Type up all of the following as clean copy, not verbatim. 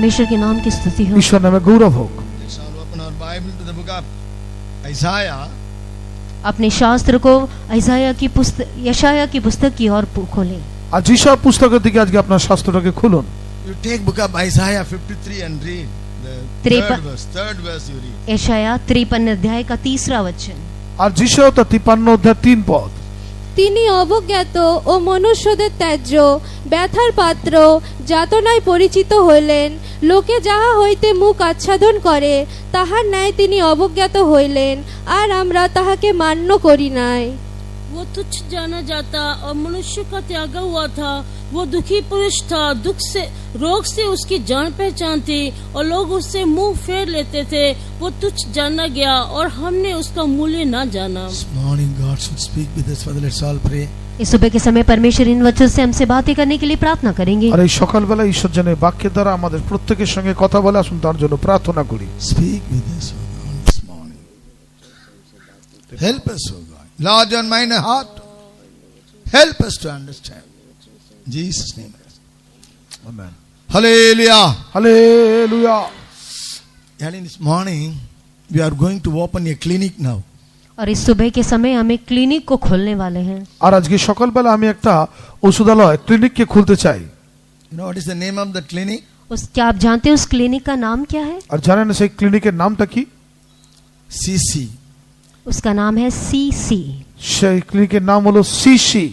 परमेश्वर के नाम की स्तुति हो। ईश्वर नामे गौरव होक। Let's all open our Bible to the book of Isaiah. अपने शास्त्र को यशाया की पुस्तक की ओर खोलें। আজ ঈশার পুস্তকের দিকে আজকে আপনার শাস্ত্রটাকে খুলুন। You take book of Isaiah 53 and read the third verse you read. यशाया 53 अध्याय का 3रा वचन। আর যিশায়া 53 অধ্যায় 3 পদ। তিনি অবজ্ঞাত ও মনুষ্যদের ত্যায্য ব্যথার পাত্র যাতনায় পরিচিত হইলেন, লোকে যাহা হইতে মুখ আচ্ছাদন করে তাহার ন্যায় তিনি অবজ্ঞাত হইলেন, আর আমরা তাহাকে মান্য করি নাই। वो तुच्छ जाना जाता और मनुष्य का त्यागा हुआ था। वो दुखी पुरुष था, दुख से रोग से उसकी जान पहचान थी और लोग उससे मुंह फेर लेते थे। वो तुच्छ जाना गया और हमने उसका मूल्य न जाना। This morning God should speak with us. Father, let's all pray. इस सुबह के समय परमेश्वर इन वचनों से हमसे बातें करने के लिए प्रार्थना करेंगे। আর এই সকালবেলা ঈশ্বর যেন বাক্যের দ্বারা আমাদের প্রত্যেকের সঙ্গে কথা বলে, আসুন তার জন্য প্রার্থনা করি। Speak with us, O God, this morning. Help us, O God. Lord, your mind and heart. Help us to understand. In Jesus' name. Amen. Hallelujah. Hallelujah. And this morning we are going to open a clinic now. और इस सुबह के समय हम एक clinic को खोलने वाले हैं। আর আজকে সকালবেলা আমি একটা ওষুধালয় ক্লিনিককে খুলতে চাই। You know what is the name of the clinic? क्या आप जानते हैं उस क्लिनिक का नाम क्या है? আর জানেন সেই ক্লিনিকের নামটা কি? CC. उसका नाम है सीसी। সেই ক্লিনিকের নাম হলো সিসি,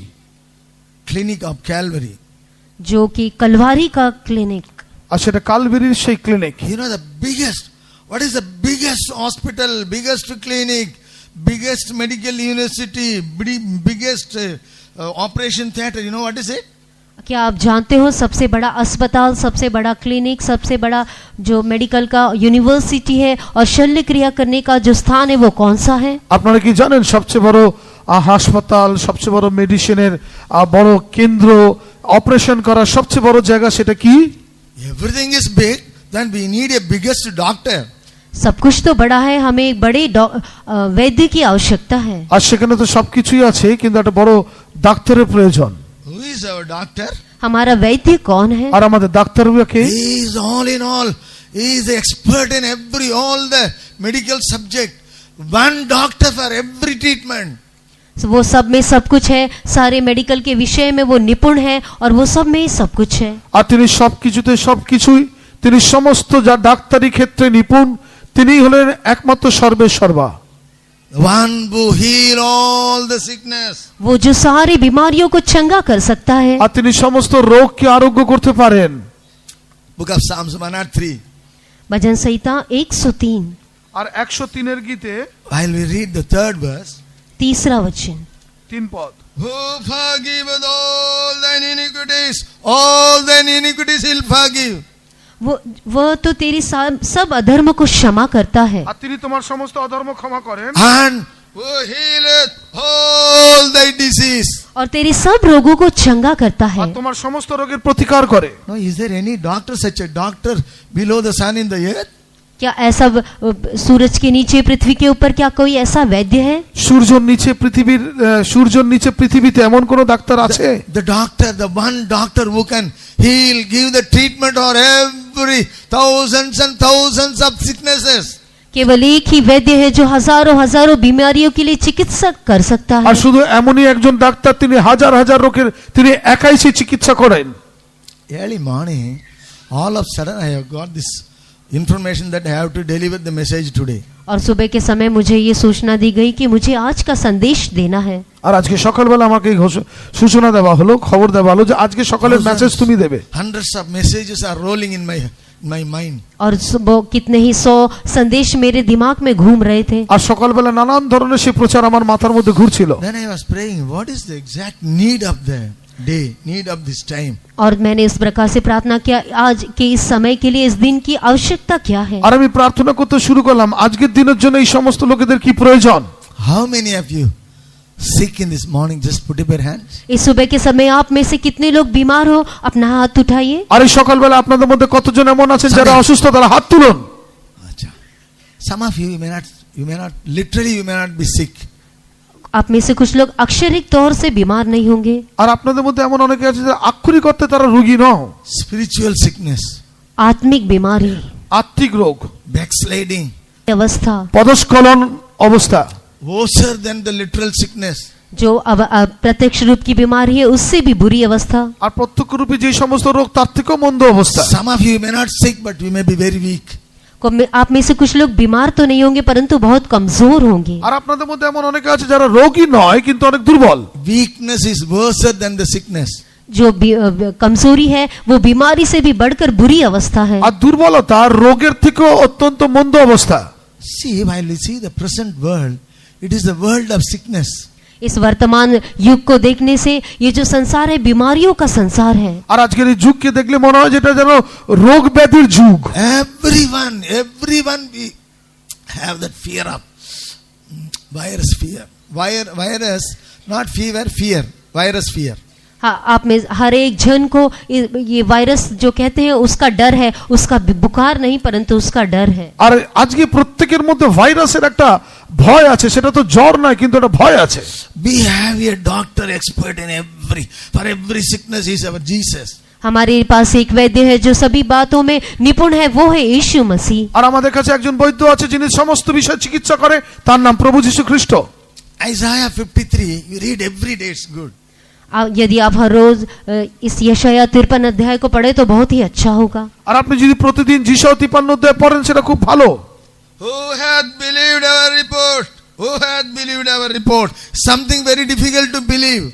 Clinic of Calvary. जो कि कलवारी का क्लिनिक। আর সেটা কালভারির সেই clinic. You know the biggest, what is the biggest hospital, biggest clinic, biggest medical university, biggest operation theater? You know what is it? क्या आप जानते हो सबसे बड़ा अस्पताल, सबसे बड़ा क्लिनिक, सबसे बड़ा जो मेडिकल का यूनिवर्सिटी है और शल्य क्रिया करने का जो स्थान है वो कौन सा है? আপনারা কি জানেন সবচেয়ে বড় হাসপাতাল, সবচেয়ে বড় মেডিসিনের বড় কেন্দ্র, অপারেশন করার সবচেয়ে বড় জায়গা সেটা কি? Everything is big, then we need a biggest doctor. सब कुछ तो बड़ा है, हमें एक बड़े वैद्य की आवश्यकता है। আর সেখানে তো সবকিছুই আছে, কিন্তু একটা বড় ডাক্তারের প্রয়োজন। Who is our doctor? हमारा वैद्य कौन है? আর আমাদের ডাক্তারবাবু কে? He is all in all. He is expert in all the medical subject. One doctor for every treatment. वो सब में सब कुछ है, सारे मेडिकल के विषय में वो निपुण है और वो सब में सब कुछ है। আর তিনি সবকিছুতে সবকিছুই, তিনি সমস্ত যা ডাক্তারি ক্ষেত্রে নিপুণ, তিনি হলেন একমাত্র সর্বেসর্বা। One who heal all the sickness. वो जो सारी बीमारियों को चंगा कर सकता है। আর তিনি সমস্ত রোগকে আরোগ্য করতে পারেন। Book of Psalms 103. भजन संहिता 103 আর 103 এর গীতে While we read the third verse. 3रा वचन। 3 পদ। Who forgiveth all thine iniquities, all thine iniquities he'll forgive. वो तो तेरी सब अधर्म को क्षमा करता है। আর তিনি তোমার সমস্ত অধর্ম ক্ষমা করেন। And who healeth all thy disease. और तेरी सब रोगों को चंगा करता है। আর তোমার সমস্ত রোগের প্রতিকার করে। No, is there any doctor, such a doctor below the sun in the earth? क्या ऐसा सूरज के नीचे पृथ्वी के ऊपर क्या कोई ऐसा वैद्य है? সূর্যের নিচে পৃথিবীতে এমন কোন ডাক্তার আছে? The doctor, the one doctor who can heal, give the treatment for every thousands and thousands of sicknesses. केवल एक ही वैद्य है जो हजारों हजारों बीमारियों के लिए चिकित्सा कर सकता है। আর শুধু এমনই একজন ডাক্তার, তিনি হাজার হাজার রোগের তিনি একাই সেই চিকিৎসা করেন। Early morning, all of a sudden I have got this information that I have to deliver the message today. और सुबह के समय मुझे ये सूचना दी गई कि मुझे आज का संदेश देना है। আর আজকে সকালবেলা আমাকে সূচনা দেওয়া হলো, খবর দেওয়া হলো যে আজকে সকালের মেসেজ তুমি দেবে। Hundreds of messages are rolling in my mind. और कितने ही 100 संदेश मेरे दिमाग में घूम रहे थे। আর সকালবেলা নানান ধরনের সেই প্রচার আমার মাথার মধ্যে ঘুরছিল। Then I was praying, what is the exact need of the day, need of this time? और मैंने इस प्रकार से प्रार्थना किया, आज के इस समय के लिए, इस दिन की आवश्यकता क्या है? আর আমি প্রার্থনা করতে শুরু করলাম আজকের দিনের জন্য এই সমস্ত লোকেদের কি প্রয়োজন। How many of you sick in this morning? Just put up your hands. इस सुबह के समय आप में से कितने लोग बीमार हो? अपना हाथ उठाइए। আর এই সকালবেলা আপনাদের মধ্যে কতজন এমন আছেন যারা অসুস্থ, তারা হাত তুলুন। আচ্ছা, some of you may not literally you may not be sick. आप में से कुछ लोग अक्षरिक तौर से बीमार नहीं होंगे। আর আপনাদের মধ্যে এমন অনেকে আছে যারা আক্ষরিক অর্থে তারা রোগী নয়। Spiritual sickness. आत्मिक बीमारी, আত্মিক রোগ, backsliding, अवस्था পদস্খলন অবস্থা, worse than the literal sickness. जो प्रत्यक्ष रूप की बीमारी है उससे भी बुरी अवस्था। আর প্রত্যক্ষরূপী যে সমস্ত রোগ তার থেকেও মন্দ অবস্থা। Some of you may not sick, but you may be very weak. आप में से कुछ लोग बीमार तो नहीं होंगे परंतु बहुत कमजोर होंगे। আর আপনাদের মধ্যে এমন অনেকে আছে যারা রোগী নয় কিন্তু অনেক দুর্বল। Weakness is worse than the sickness. जो कमजोरी है वो बीमारी से भी बढ़कर बुरी अवस्था है। আর দুর্বলতা রোগের থেকেও অত্যন্ত মন্দ অবস্থা। See, while we see the present world, it is the world of sickness. इस वर्तमान युग को देखने से ये जो संसार है बीमारियों का संसार है। আর আজকের এই যুগকে দেখলে মনে হয় যেটা যেন রোগ ব্যাধির যুগ। Everyone we have that fear of virus fear. Virus, not fever, fear. Virus fear. हाँ, आप में हर एक जन को ये वायरस जो कहते हैं उसका डर है, उसका बुखार नहीं परंतु उसका डर है। আর আজকে প্রত্যেকের মধ্যে ভাইরাসের একটা ভয় আছে, সেটা তো জ্বর নয় কিন্তু একটা ভয় আছে। We have a doctor expert in for every sickness is our Jesus. हमारे पास एक वैद्य है जो सभी बातों में निपुण है, वो है यीशु मसीह। আর আমাদের কাছে একজন বৈদ্য আছে যিনি সমস্ত বিষয় চিকিৎসা করে, তার নাম প্রভু যীশু খ্রিস্ট। Isaiah 53, you read every day, it's good. यदि आप हर रोज इस यशाया 53 अध्याय को पढ़े तो बहुत ही अच्छा होगा। আর আপনি যদি প্রতিদিন যিশায়া 53 অধ্যায় পড়েন সেটা খুব ভালো। Who hath believed our report? Who hath believed our report? Something very difficult to believe.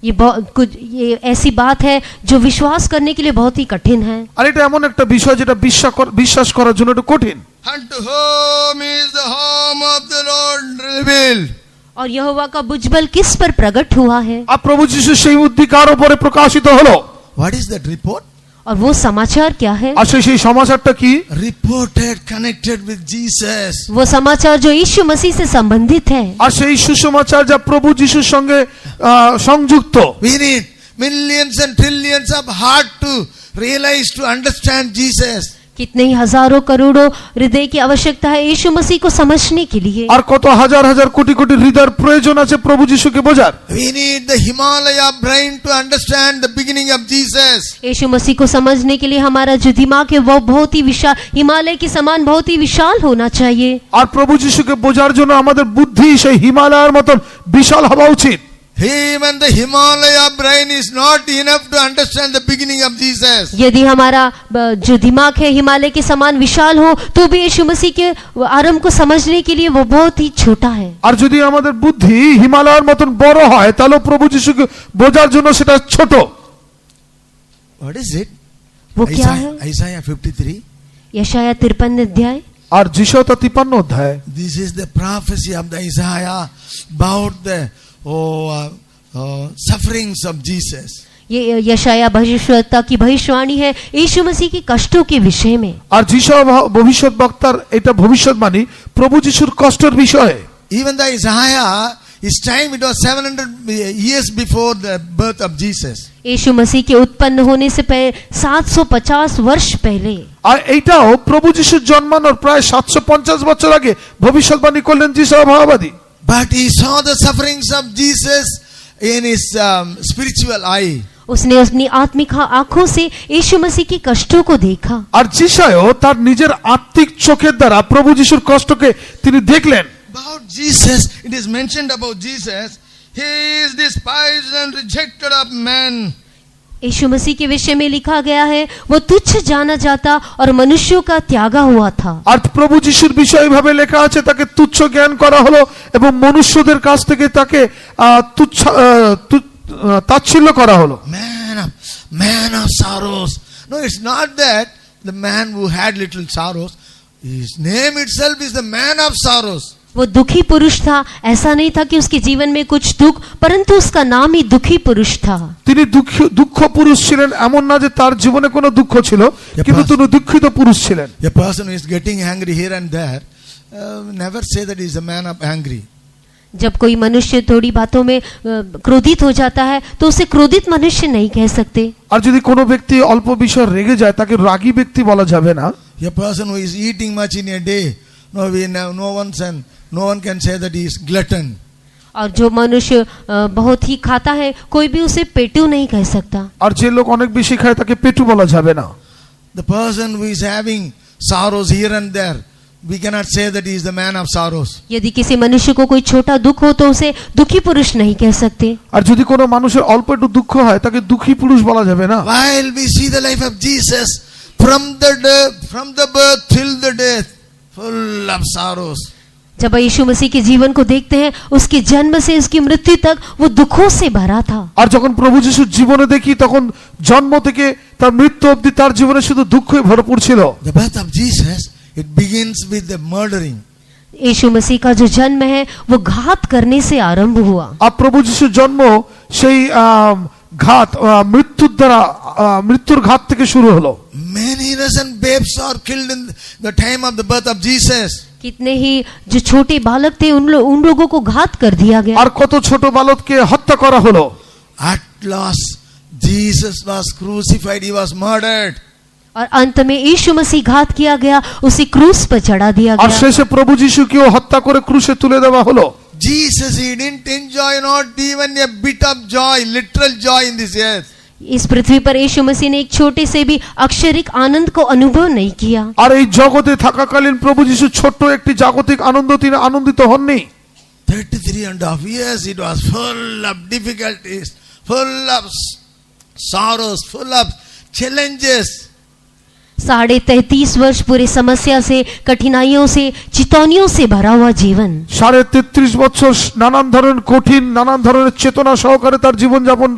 ये ऐसी बात है जो विश्वास करने के लिए बहुत ही कठिन है। আর এটা এমন একটা বিষয় যেটা বিশ্বাস করার জন্য একটু কঠিন। Unto whom is the home of the Lord revealed? और यहोवा का भुजबल किस पर प्रकट हुआ है? আর প্রভু যীশু সেই উদ্ধিকার উপরে প্রকাশিত হলো। What is that report? और वो समाचार क्या है? আর সেই সমাচারটা কি? Reported connected with Jesus. वो समाचार जो यीशु मसीह से संबंधित है। আর সেই সুসমাচার যা প্রভু যীশুর সঙ্গে সংযুক্ত। We need millions and trillions of heart to realize, to understand Jesus. कितने ही हजारों करोड़ों हृदय की आवश्यकता है यीशु मसीह को समझने के लिए। আর কত হাজার হাজার কোটি কোটি হৃদয়ের প্রয়োজন আছে প্রভু যীশুকে বোঝার। We need the Himalaya brain to understand the beginning of Jesus. यीशु मसीह को समझने के लिए हमारा जो दिमाग है वो बहुत ही विशाल, हिमालय के समान बहुत ही विशाल होना चाहिए। আর প্রভু যীশুকে বোঝার জন্য আমাদের বুদ্ধি সেই হিমালয়ের মতন বিশাল হওয়া উচিত। Even the Himalaya brain is not enough to understand the beginning of Jesus. यदि हमारा जो दिमाग है हिमालय के समान विशाल हो तो भी यीशु मसीह के आरंभ को समझने के लिए वो बहुत ही छोटा है। আর যদি আমাদের বুদ্ধি হিমালয়ের মতন বড় হয় তাহলে প্রভু যীশুকে বোঝার জন্য সেটা ছোট। What is it? वो क्या है? Isaiah 53. यशाया 53 अध्याय আর যিশায়া 53 অধ্যায়। This is the prophecy of the Isaiah about the sufferings of Jesus. ये यशाया भविष्यवक्ता की भविष्यवाणी है यीशु मसीह के कष्टों के विषय में। আর যিশায়া ভবিষ্যৎবক্তার এটা ভবিষ্যৎবাণী প্রভু যিশুর কষ্টের বিষয়ে। Even the Isaiah, his time it was 700 years before the birth of Jesus. यीशु मसीह के उत्पन्न होने से पहले 750 वर्ष पहले। আর এইটাও প্রভু যিশুর জন্মানোর প্রায় 750 বছর আগে ভবিষ্যৎবাণী করলেন যিশায়া ভগবাদী। But he saw the sufferings of Jesus in his spiritual eye. उसने अपनी आत्मिक आंखों से यीशु मसीह के कष्टों को देखा। আর যিশায়াও তার নিজের আত্মিক চোখের দ্বারা প্রভু যিশুর কষ্টকে তিনি দেখলেন। About Jesus, it is mentioned about Jesus, he is despised and rejected of men. यीशु मसीह के विषय में लिखा गया है वो तुच्छ जाना जाता और मनुष्यों का त्यागा हुआ था। আর প্রভু যিশুর বিষয় ভাবে লেখা আছে তাকে তুচ্ছ জ্ঞান করা হলো এবং মনুষ্যদের কাছ থেকে তাকে তাচ্ছিল্য করা হলো। Man of sorrows. No, it's not that the man who had little sorrows. His name itself is the man of sorrows. वो दुखी पुरुष था, ऐसा नहीं था कि उसके जीवन में कुछ दुख, परंतु उसका नाम ही दुखी पुरुष था। তিনি দুঃখ পুরুষ ছিলেন এমন না যে তার জীবনে কোনো দুঃখ ছিল, কিন্তু তিনি দুঃখিত পুরুষ ছিলেন। A person who is getting angry here and there, never say that he is a man of angry. जब कोई मनुष्य थोड़ी बातों में क्रोधित हो जाता है तो उसे क्रोधित मनुष्य नहीं कह सकते। আর যদি কোনো ব্যক্তি অল্প বিষয়ে রেগে যায় তাকে রাগী ব্যক্তি বলা যাবে না। A person who is eating much in a day, no one can say that he is glutton. और जो मनुष्य बहुत ही खाता है कोई भी उसे पेटू नहीं कह सकता। আর যে লোক অনেক বেশি খায় তাকে পেটু বলা যাবে না। The person who is having sorrows here and there, we cannot say that he is the man of sorrows. यदि किसी मनुष्य को कोई छोटा दुख हो तो उसे दुखी पुरुष नहीं कह सकते। আর যদি কোনো মানুষের অল্প একটু দুঃখ হয় তাকে দুঃখী পুরুষ বলা যাবে না। While we see the life of Jesus from the birth till the death, full of sorrows. जब यीशु मसीह के जीवन को देखते हैं, उसके जन्म से उसकी मृत्यु तक वो दुखों से भरा था। আর যখন প্রভু যিশুর জীবনে দেখি তখন জন্ম থেকে তার মৃত্যু অবধি তার জীবনে শুধু দুঃখই ভরপুর ছিল। The birth of Jesus, it begins with the murdering. यीशु मसीह का जो जन्म है वो घात करने से आरंभ हुआ। আর প্রভু যিশুর জন্ম সেই ঘাত মৃত্যুর দ্বারা মৃত্যুর ঘাত থেকে শুরু হলো। Many innocent babes are killed in the time of the birth of Jesus. कितने ही जो छोटे बालक थे उन लोगों को घात कर दिया गया। আর কত ছোট বালককে হত্যা করা হলো। At last, Jesus was crucified, he was murdered. और अंत में यीशु मसीह घात किया गया, उसे क्रूस पर चढ़ा दिया আর गया। শেষে প্রভু যিশুকেও হত্যা করে ক্রুশে তুলে দেওয়া হলো। Jesus, he didn't enjoy not even a bit of joy, literal joy in this earth. इस पृथ्वी पर यीशु मसीह ने एक छोटे से भी अक्षरिक आनंद को अनुभव नहीं किया। আর এই জগতে থাকাকালীন প্রভু যিশু ছোট্ট একটি জাগতিক আনন্দ তিনি আনন্দিত হননি। 33.5 years it was full of difficulties, full of sorrows, full of challenges. 33.5 वर्ष पूरे समस्या से, कठिनाइयों से, चितौनियों से भरा हुआ जीवन। 33.5 বছর নানান ধরনের কঠিন নানান ধরনের চেতনা সহকারে তার জীবনযাপন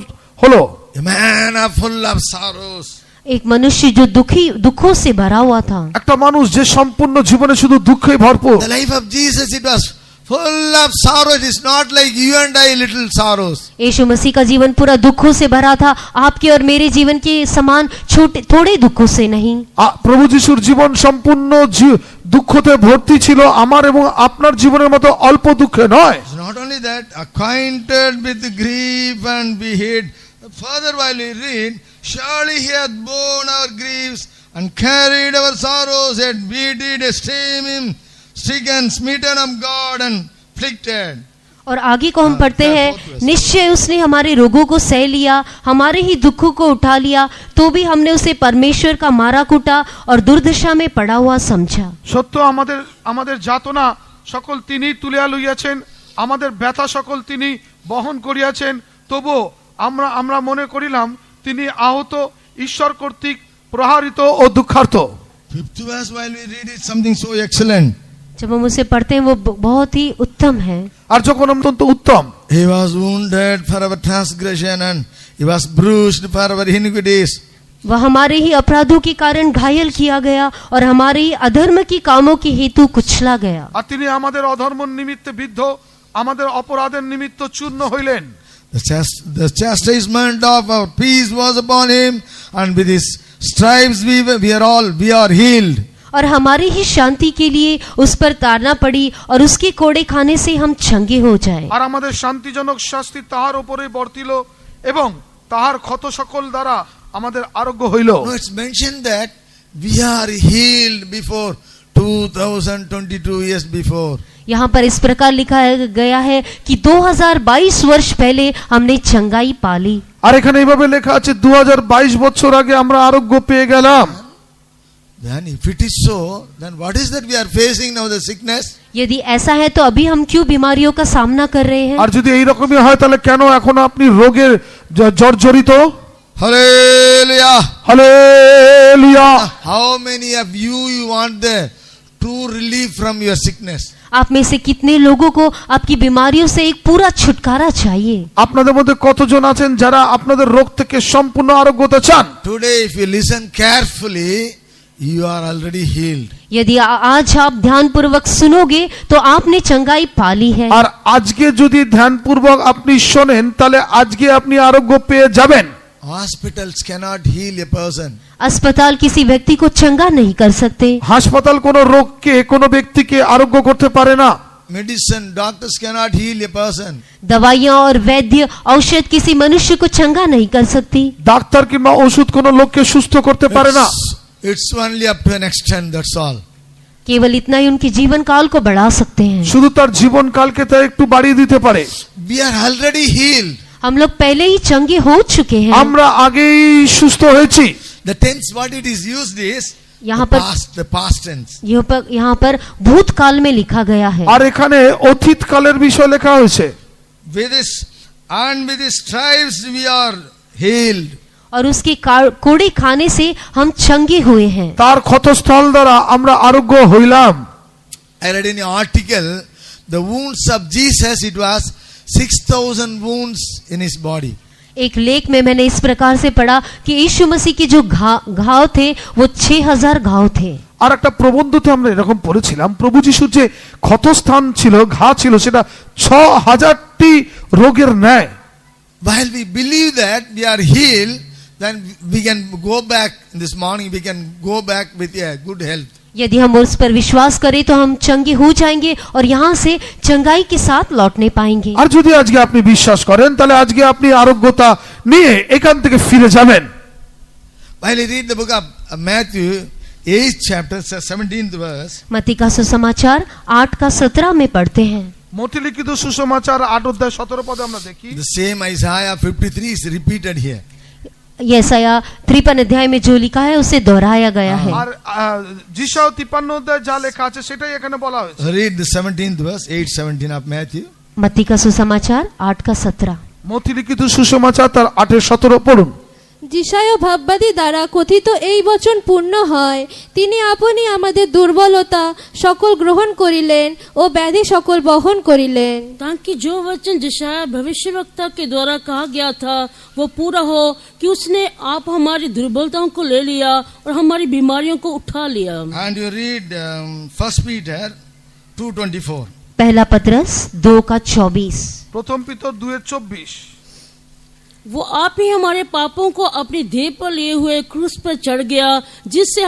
হলো। A man full of sorrows. एक मनुष्य जो दुखों से भरा हुआ था। একটা মানুষ যে সম্পূর্ণ জীবনে শুধু দুঃখেই ভরপুর। The life of Jesus, it was full of sorrow. It is not like you and I, little sorrows. यीशु मसीह का जीवन पूरा दुखों से भरा था, आपके और मेरे जीवन के समान छोटे थोड़े दुखों से नहीं। প্রভু যিশুর জীবন সম্পূর্ণ দুঃখতে ভর্তি ছিল, আমার এবং আপনার জীবনের মতো অল্প দুঃখে নয়। It's not only that, acquainted with grief and behead. Further, while we read, surely he hath borne our griefs and carried our sorrows, yet we did esteem him stricken, smitten of God and afflicted. और आगे को हम पढ़ते हैं, निश्चय उसने हमारे रोगों को सह लिया, हमारे ही दुखों को उठा लिया, तो भी हमने उसे परमेश्वर का मारा कूटा और दुर्दशा में पड़ा हुआ समझा। সত্য আমাদের যাতনা সকল তিনি তুলিয়া লইয়াছেন, আমাদের ব্যথা সকল তিনি বহন করিয়াছেন, তবু আমরা মনে করিলাম তিনি আহত, ঈশ্বর কর্তৃক প্রহারিত ও দুঃখার্ত। 5th verse, while we read it, something so excellent. जब हम उसे पढ़ते हैं वो बहुत ही उत्तम है। আর যখন অত্যন্ত উত্তম। He was wounded for our transgression and he was bruised for our iniquities. वह हमारे ही अपराधों के कारण घायल किया गया और हमारे ही अधर्म की कामों के हेतु कुचला गया। আর তিনি আমাদের অধর্ম নিমিত্তে বিদ্ধ, আমাদের অপরাধের নিমিত্ত চূর্ণ হইলেন। The chastisement of our peace was upon him, and with his stripes we are healed. और हमारी ही शांति के लिए उस पर ताड़ना पड़ी और उसके कोड़े खाने से हम चंगे हो जाए। আর আমাদের শান্তিজনক শাস্তি তাহার উপরে বর্তিল এবং তাহার ক্ষত সকল দ্বারা আমাদের আরোগ্য হইল। No, it's mentioned that we are healed before 2022 years before. यहाँ पर इस प्रकार लिखा गया है कि 2022 वर्ष पहले हमने चंगाई पाली। আর এখানে এইভাবে লেখা আছে 2022 বছর আগে আমরা আরোগ্য পেয়ে গেলাম। Then if it is so, then what is that we are facing now, the sickness? यदि ऐसा है तो अभी हम क्यों बीमारियों का सामना कर रहे हैं? আর যদি এই রকমই হয় তাহলে কেন এখন আপনি রোগের জর্জরিত? Hallelujah. Hallelujah. How many of you want the true relief from your sickness? आप में से कितने लोगों को आपकी बीमारियों से एक पूरा छुटकारा चाहिए? আপনাদের মধ্যে কতজন আছেন যারা আপনাদের রোগ থেকে সম্পূর্ণ আরোগ্যতা চান? Today, if you listen carefully, you are already healed. यदि आज आप ध्यानपूर्वक सुनोगे तो आपने चंगाई पाली है। আর আজকে যদি ধ্যানপূর্বক আপনি শোনেন তাহলে আজকে আপনি আরোগ্য পেয়ে যাবেন। Hospitals cannot heal a person. अस्पताल किसी व्यक्ति को चंगा नहीं कर सकते। হাসপাতাল কোনো রোগকে কোনো ব্যক্তিকে আরোগ্য করতে পারে না। Medicine, doctors cannot heal a person. दवाइयाँ और वैद्य औषध किसी मनुष्य को चंगा नहीं कर सकती। ডাক্তার কিংবা ওষুধ কোনো লোককে সুস্থ করতে পারে না। It's only up to an extent, that's all. केवल इतना ही उनके जीवन काल को बढ़ा सकते हैं। শুধু তার জীবন কালকে তা একটু বাড়িয়ে দিতে পারে। We are already healed. हम लोग पहले ही चंगे हो चुके हैं। আমরা আগেই সুস্থ হয়েছি। The tense what it is used is यहाँ the past tense. यहाँ पर भूतकाल में लिखा गया है। আর এখানে অতীত কালের বিষয় লেখা হয়েছে। With this and with his stripes we are healed. और उसकी कोड़ी खाने से हम चंगे हुए हैं। তার ক্ষতস্থল দ্বারা আমরা আরোগ্য হইলাম। I read in an article the wounds of Jesus, it was 6,000 wounds in his body. एक लेख में मैंने इस प्रकार से पढ़ा कि यीशु मसीह के जो घाव थे वो 6000 घाव थे। আর একটা প্রবন্ধতে আমরা এরকম পড়েছিলাম প্রভু যিশুর যে ক্ষতস্থান ছিল ঘা ছিল সেটা 6000টি রোগের ন্যায়। While we believe that we are healed, then we can go back this morning, we can go back with a good health. यदि हम उस पर विश्वास करें तो हम चंगे हो जाएंगे और यहाँ से चंगाई के साथ लौटने पाएंगे। আর যদি আজকে আপনি বিশ্বাস করেন তাহলে আজকে আপনি আরোগ্যতা নিয়ে এখান থেকে ফিরে যাবেন। While I read the book of Matthew 8th chapter 17th verse, मत्ती का सुसमाचार 8 का 17 में पढ़ते हैं। মথি লিখিত সুসমাচার 8 অধ্যায় 17 পদে আমরা দেখি the same Isaiah 53 is repeated here. यशाया 53 अध्याय में जो लिखा है उसे दोहराया गया है। আর যিশায় 53 অধ্যায় যা লেখা আছে সেটাই এখানে বলা হয়েছে। Read the 17th verse 8:17 of Matthew. मत्ती का सुसमाचार 8 का 17। মথি লিখিত সুসমাচার তার 8:17 পড়ুন। যিশায়া ভাববাদী দ্বারা কথিত এই বচন পূর্ণ হয়, তিনি আপনি আমাদের দুর্বলতা সকল গ্রহণ করিলেন ও ব্যাধি সকল বহন করিলেন। ताकि जो वचन यशायाह भविष्यवक्ता के द्वारा कहा गया था वो पूरा हो कि उसने आप हमारी दुर्बलताओं को ले लिया और हमारी बीमारियों को उठा लिया। And you read 1 Peter 2:24. पहला पत्रस 2 का 24। প্রথম পিতর 2:24। वो आप ही हमारे पापों को अपनी देह पर लिए हुए क्रूस पर चढ़ गया, जिससे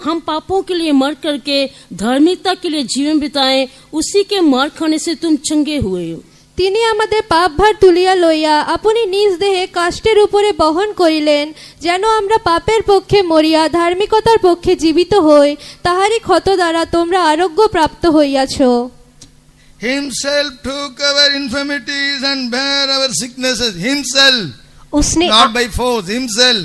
हम पापों के लिए मर करके धार्मिकता के लिए जीवन बिताएं। उसी के मार खाने से तुम चंगे हुए। তিনি আমাদের পাপ ভার তুলিয়া লইয়া আপনি নিজ দেহে কাষ্টের উপরে বহন করিলেন, যেন আমরা পাপের পক্ষে মরিয়া ধার্মিকতার পক্ষে জীবিত হই। তাহারই ক্ষত দ্বারা তোমরা আরোগ্য প্রাপ্ত হইয়াছ। Himself took our infirmities and bare our sicknesses. Himself, उसने not by force, himself.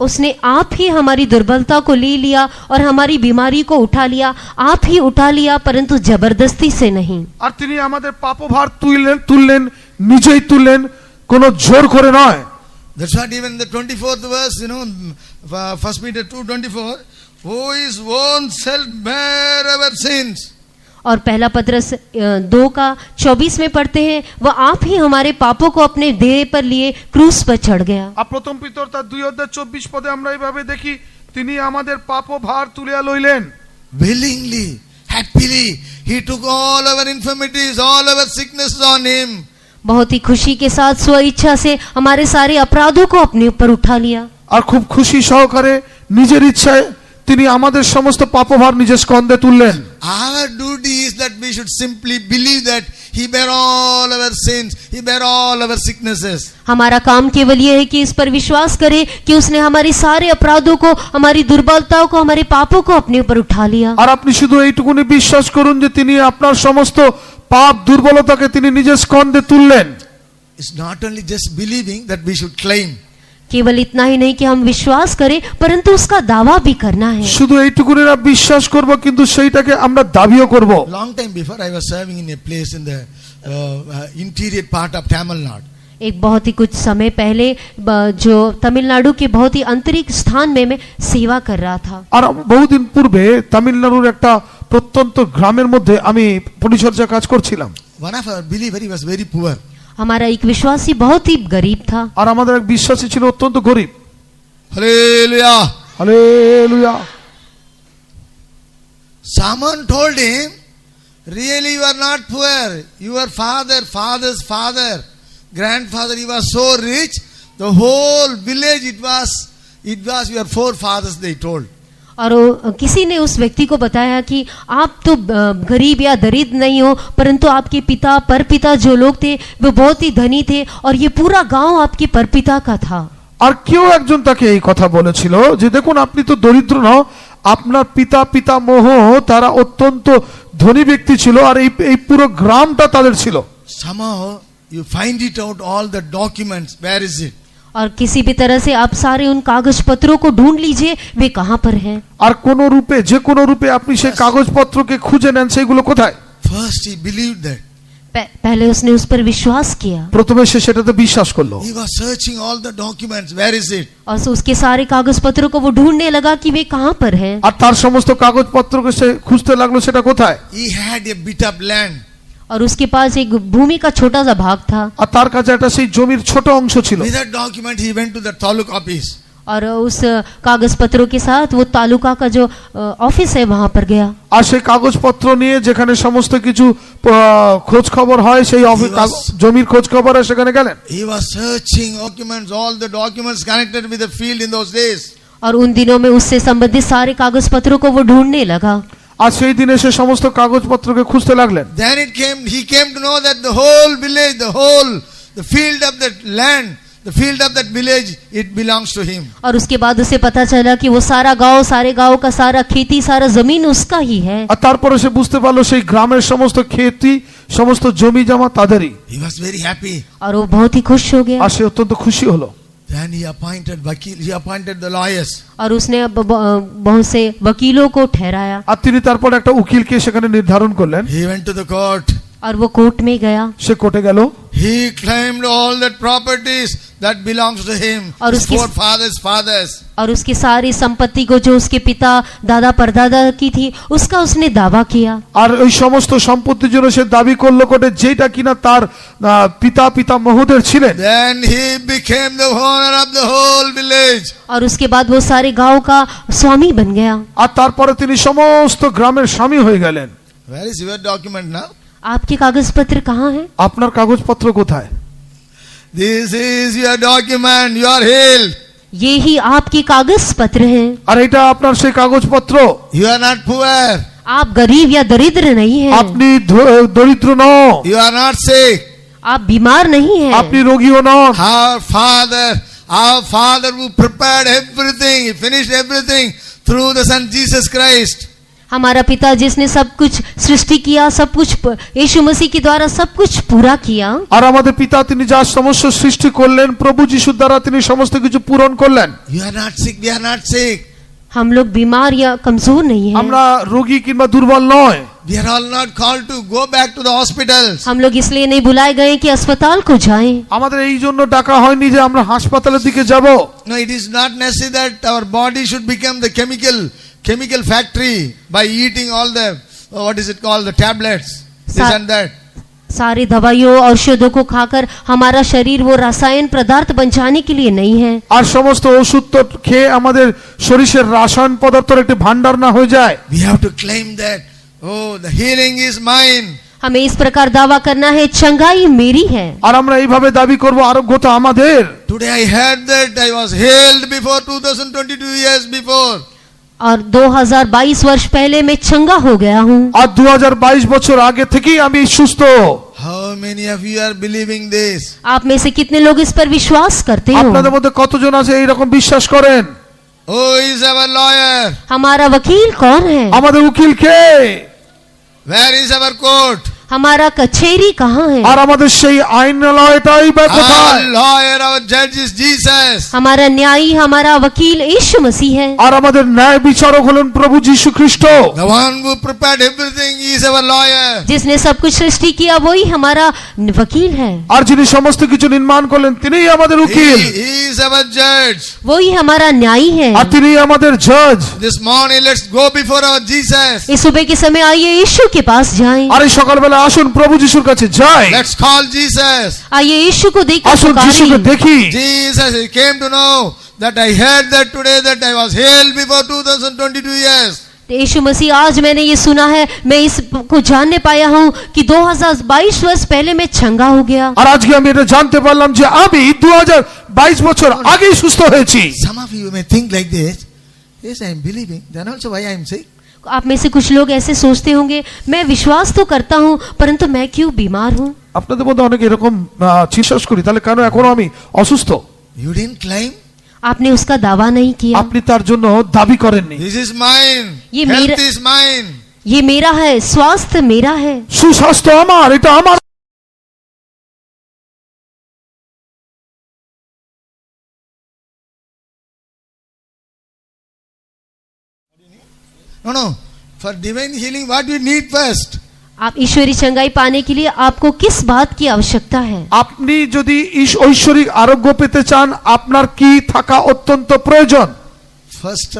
उसने आप ही हमारी दुर्बलता को ले लिया और हमारी बीमारी को उठा लिया। आप ही उठा लिया, परंतु जबरदस्ती से नहीं। আর তিনি আমাদের পাপভার তুললেন নিজেই তুললেন, কোনো জোর করে নয়। That's what even the 24th verse, 1 Peter 2:24, who his own self bare our sins. और पहला पत्रस 2 का 24 में पढ़ते हैं, वह आप ही हमारे पापों को अपने देह पर लिए क्रूस पर चढ़ गया। আর প্রথম পিতর তার 2:24 পদে আমরা এইভাবে দেখি তিনি আমাদের পাপভার তুলিয়া লইলেন। Willingly, happily, he took all our infirmities, all our sicknesses on him. बहुत ही खुशी के साथ स्व इच्छा से हमारे सारे अपराधों को अपने ऊपर उठा लिया। আর খুব খুশি সহকারে নিজের ইচ্ছায় তিনি আমাদের সমস্ত পাপভার নিজের স্কন্ধে তুললেন। Our duty is that we should simply believe that he bare all our sins, he bare all our sicknesses. हमारा काम केवल ये है कि इस पर विश्वास करें कि उसने हमारे सारे अपराधों को, हमारी दुर्बलताओं को, हमारे पापों को अपने ऊपर उठा लिया। আর আপনি শুধু এইটুকুনি বিশ্বাস করুন যে তিনি আপনার সমস্ত পাপ দুর্বলতাকে তিনি নিজের স্কন্ধে তুললেন। It's not only just believing that we should claim. केवल इतना ही नहीं कि हम विश्वास करें, परंतु उसका दावा भी करना है। শুধু এইটুকুনি না বিশ্বাস করব, কিন্তু সেইটাকে আমরা দাবিও করব। Long time before I was serving in a place in the interior part of Tamil Nadu. एक बहुत ही कुछ समय पहले जो तमिलनाडु के बहुत ही आंतरिक स्थान में मैं सेवा कर रहा था। আর বহুদিন পূর্বে তামিলনাড়ুর একটা প্রত্যন্ত গ্রামের মধ্যে আমি পরিচর্যা কাজ করছিলাম। One of our believer, he was very poor. हमारा एक विश्वासी बहुत ही गरीब था। আর আমাদের এক বিশ্বাসী ছিল অত্যন্ত গরিব। Hallelujah. Hallelujah. Someone told him, really you are not poor. Your father's father, grandfather, he was so rich. The whole village, it was your forefathers, they told. और किसी ने उस व्यक्ति को बताया कि आप तो गरीब या दरिद्र नहीं हो, परंतु आपके पिता परपिता जो लोग थे वो बहुत ही धनी थे और ये पूरा गांव आपके परपिता का था। আর কেউ একজন তাকে এই কথা বলেছিল যে দেখুন আপনি তো দরিদ্র নও, আপনার পিতামহ তারা অত্যন্ত ধনী ব্যক্তি ছিল আর এই পুরো গ্রামটা তাদের ছিল। Somehow you find it out, all the documents, where is it? और किसी भी तरह से आप सारे उन कागज पत्रों को ढूंढ लीजिए वे कहाँ पर हैं। আর কোন রূপে যে কোনো রূপে আপনি সেই কাগজপত্রকে খুঁজে নেন সেইগুলো কোথায়? First he believed that. पहले उसने उस पर विश्वास किया প্রথমে সে সেটাতে বিশ্বাস করলো। He was searching all the documents. Where is it? और उसके सारे कागज पत्रों को वो ढूंढने लगा कि वे कहाँ पर हैं। আর তার সমস্ত কাগজপত্রকে সে খুঁজতে লাগলো সেটা কোথায়। He had a bit of land. और उसके पास एक भूमि का छोटा सा भाग था আর তার কাছে একটা সেই জমির ছোট অংশ ছিল। With that document he went to the taluk office. और उस कागज पत्रों के साथ वो तालुका का जो ऑफिस है वहां पर गया। আর সেই কাগজপত্র নিয়ে যেখানে সমস্ত কিছু খোঁজ খবর হয় সেই জমির খোঁজ খবর সেখানে গেলেন। He was searching documents, all the documents connected with the field in those days. और उन दिनों में उससे संबंधित सारे कागज पत्रों को वो ढूंढने लगा। আর সেই দিনে সে সমস্ত কাগজপত্রকে খুঁজতে লাগলেন। Then he came to know that the whole village, the field of that land, the field of that village, it belongs to him. और उसके बाद उसे पता चला कि वो सारा गांव, सारे गांव का सारा खेती, सारा जमीन उसका ही है। আর তারপরে সে বুঝতে পারলো সেই গ্রামের সমস্ত ক্ষেতি, সমস্ত জমি জমা তাদেরই। He was very happy. और वो बहुत ही खुश हो गया। আর সে অত্যন্ত খুশি হলো। Then he appointed the lawyers. और उसने बहुत से वकीलों को ठहराया। আর তিনি তারপর একটা উকিলকে সেখানে নির্ধারণ করলেন। He went to the court. और वो कोर्ट में गया। সে কোর্টে গেল। He claimed all that properties that belongs to him. और his forefathers. और उसकी सारी संपत्ति को जो उसके पिता दादा परदादा की थी उसका उसने दावा किया। আর ওই সমস্ত সম্পত্তির জন্য সে দাবি করলো কোটে যেটা কিনা তার পিতা মহোদর ছিলেন। Then he became the owner of the whole village. और उसके बाद वो सारे गांव का स्वामी बन गया। আর তারপরে তিনি সমস্ত গ্রামের স্বামী হয়ে গেলেন। Where is your document now? आपके कागज पत्र कहाँ हैं? আপনার কাগজপত্র কোথায়? This is your document. You are healed. ये ही आपके कागज पत्र हैं। আর এটা আপনার সেই কাগজপত্র। You are not poor. आप गरीब या दरिद्र नहीं हैं। আপনি দরিদ্র নন। You are not sick. आप बीमार नहीं हैं। আপনি রোগীও নন। Our Father who prepared everything, He finished everything through the Son Jesus Christ. हमारा पिता जिसने सब कुछ सृष्टि किया, सब कुछ यीशु मसीह के द्वारा सब कुछ पूरा किया। আর আমাদের পিতা তিনি যা সমস্ত সৃষ্টি করলেন প্রভু যিশুর দ্বারা তিনি সমস্ত কিছু পূরণ করলেন। You are not sick, we are not sick. हम लोग बीमार या कमजोर नहीं हैं। আমরা রোগী কিংবা দুর্বল নয়। We are all not called to go back to the hospitals. हम लोग इसलिए नहीं बुलाए गए कि अस्पताल को जाएं। আমাদের এই জন্য ডাকা হয়নি যে আমরা হাসপাতালের দিকে যাব। No, it is not necessary that our body should become the chemical factory by eating all the what is it called, the tablets, this and that. सारी दवाइयों औषधों को खाकर हमारा शरीर वो रसायन पदार्थ बन जाने के लिए नहीं है। আর সমস্ত ওষুধ তো খেয়ে আমাদের শরীরের রাসায়নিক পদার্থের একটি ভান্ডার না হয়ে যায়। We have to claim that, oh, the healing is mine. हमें इस प्रकार दावा करना है, चंगाई मेरी है। আর আমরা এইভাবে দাবি করব আরোগ্যতা আমাদের। Today I heard that I was healed before 2022 years before. और 2022 वर्ष पहले मैं चंगा हो गया हूँ। আর 2022 বছর আগে থেকেই আমি সুস্থ। How many of you are believing this? आप में से कितने लोग इस पर विश्वास करते हो? আপনাদের মধ্যে কতজন আছে এই রকম বিশ্বাস করেন? Who is our lawyer? हमारा वकील कौन है? আমাদের উকিল কে? Where is our court? हमारा कचहरी कहाँ है? আর আমাদের সেই আইনালয়টাই বা Our কোথায়? lawyer, our judge is Jesus. हमारा न्यायी, हमारा वकील यीशु मसीह है। আর আমাদের ন্যায় বিচারক হলেন প্রভু যীশু খ্রিস্ট। The one who prepared everything is our lawyer. जिसने सब कुछ सृष्टि किया वही हमारा वकील है। আর যিনি সমস্ত কিছু নির্মাণ করলেন তিনিই আমাদের উকিল। He is our judge. वही हमारा न्यायी है। আর তিনিই আমাদের জজ। This morning let's go before our Jesus. इस सुबह के समय आइए यीशु के पास जाएं। আর এই সকালবেলা আসুন প্রভু যিশুর কাছে যাই। Let's call Jesus. आइए यीशु को देखकर আসুন যিশুকে पुकारें। দেখি। Jesus, he came to know that I heard that today that I was healed before 2022 years. यीशु मसीह आज मैंने ये सुना है, मैं इसको जानने पाया हूँ कि 2022 वर्ष पहले मैं चंगा हो गया। আর আজকে আমি এটা জানতে পারলাম যে আমি 2022 বছর আগেই সুস্থ হয়েছি। Some of you may think like this. Yes, I am believing. Then also why I am sick? आप में से कुछ लोग ऐसे सोचते होंगे, मैं विश्वास तो करता हूँ परंतु मैं क्यों बीमार हूँ? আপনাদের মধ্যে অনেকে এরকম বিশ্বাস করি, তাহলে কেন এখনো আমি অসুস্থ? You didn't claim. आपने उसका दावा नहीं किया। আপনি তার জন্য দাবি করেননি। This is mine. ये Health मेरा- is mine. ये मेरा है, स्वास्थ्य मेरा है। সুস্বাস্থ্য আমার, এটা আমার। No. For divine healing, what we need first? आप ईश्वरी चंगाई पाने के लिए आपको किस बात की आवश्यकता है? আপনি যদি ঐশ্বরিক আরোগ্য পেতে চান আপনার কি থাকা অত্যন্ত প্রয়োজন? First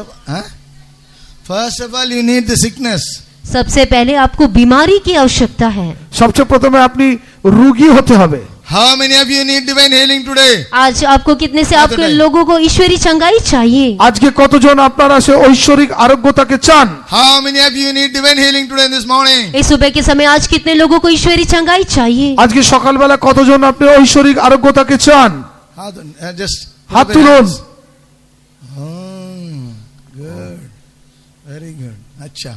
of all, you need the sickness. सबसे पहले आपको बीमारी की आवश्यकता है। সবচেয়ে প্রথমে আপনি রোগী হতে হবে। How many of you need divine healing today? आज आपको कितने से आपके लोगों को ईश्वरी चंगाई चाहिए? আজকে কতজন আপনারা সে ঐশ্বরিক আরোগ্যতাকে চান? How many of you need divine healing today this morning? इस सुबह के समय आज कितने लोगों को ईश्वरी चंगाई चाहिए? আজকে সকালবেলা কতজন আপনি ঐশ্বরিক আরোগ্যতাকে চান? Just হাত তুলুন। Good. Very good. Acha.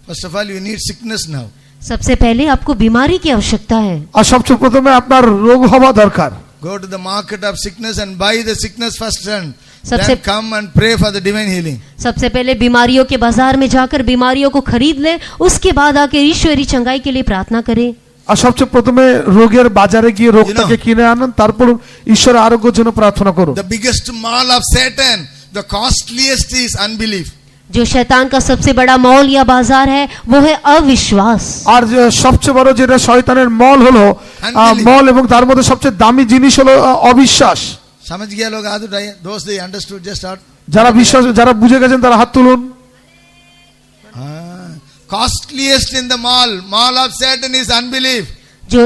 First of all, you need sickness now. सबसे पहले आपको बीमारी की आवश्यकता है। আর সবচেয়ে প্রথমে আপনার রোগ হওয়া দরকার। Go to the market of sickness and buy the sickness first and सबसे then come and pray for the divine healing. सबसे पहले बीमारियों के बाजार में जाकर बीमारियों को खरीद ले, उसके बाद आके ईश्वरी चंगाई के लिए प्रार्थना करें। আর সবচেয়ে প্রথমে রোগের বাজারে গিয়ে রোগটাকে কিনে আনেন, তারপর ঈশ্বরের আরোগ্যের জন্য প্রার্থনা করুন। The biggest mall of Satan, the costliest is unbelief. जो शैतान का सबसे बड़ा मॉल या बाजार है वो है अविश्वास। আর যে সবচেয়ে বড় যেটা শয়তানের মল হলো মল, এবং তার মধ্যে সবচেয়ে দামি জিনিস হলো অবিশ্বাস। समझ गया लोग हाथ उठाइए। Those they understood just out. যারা বিশ্বাস, যারা বুঝে গেছেন তারা হাত তুলুন। Costliest in the mall of Satan is unbelief. जो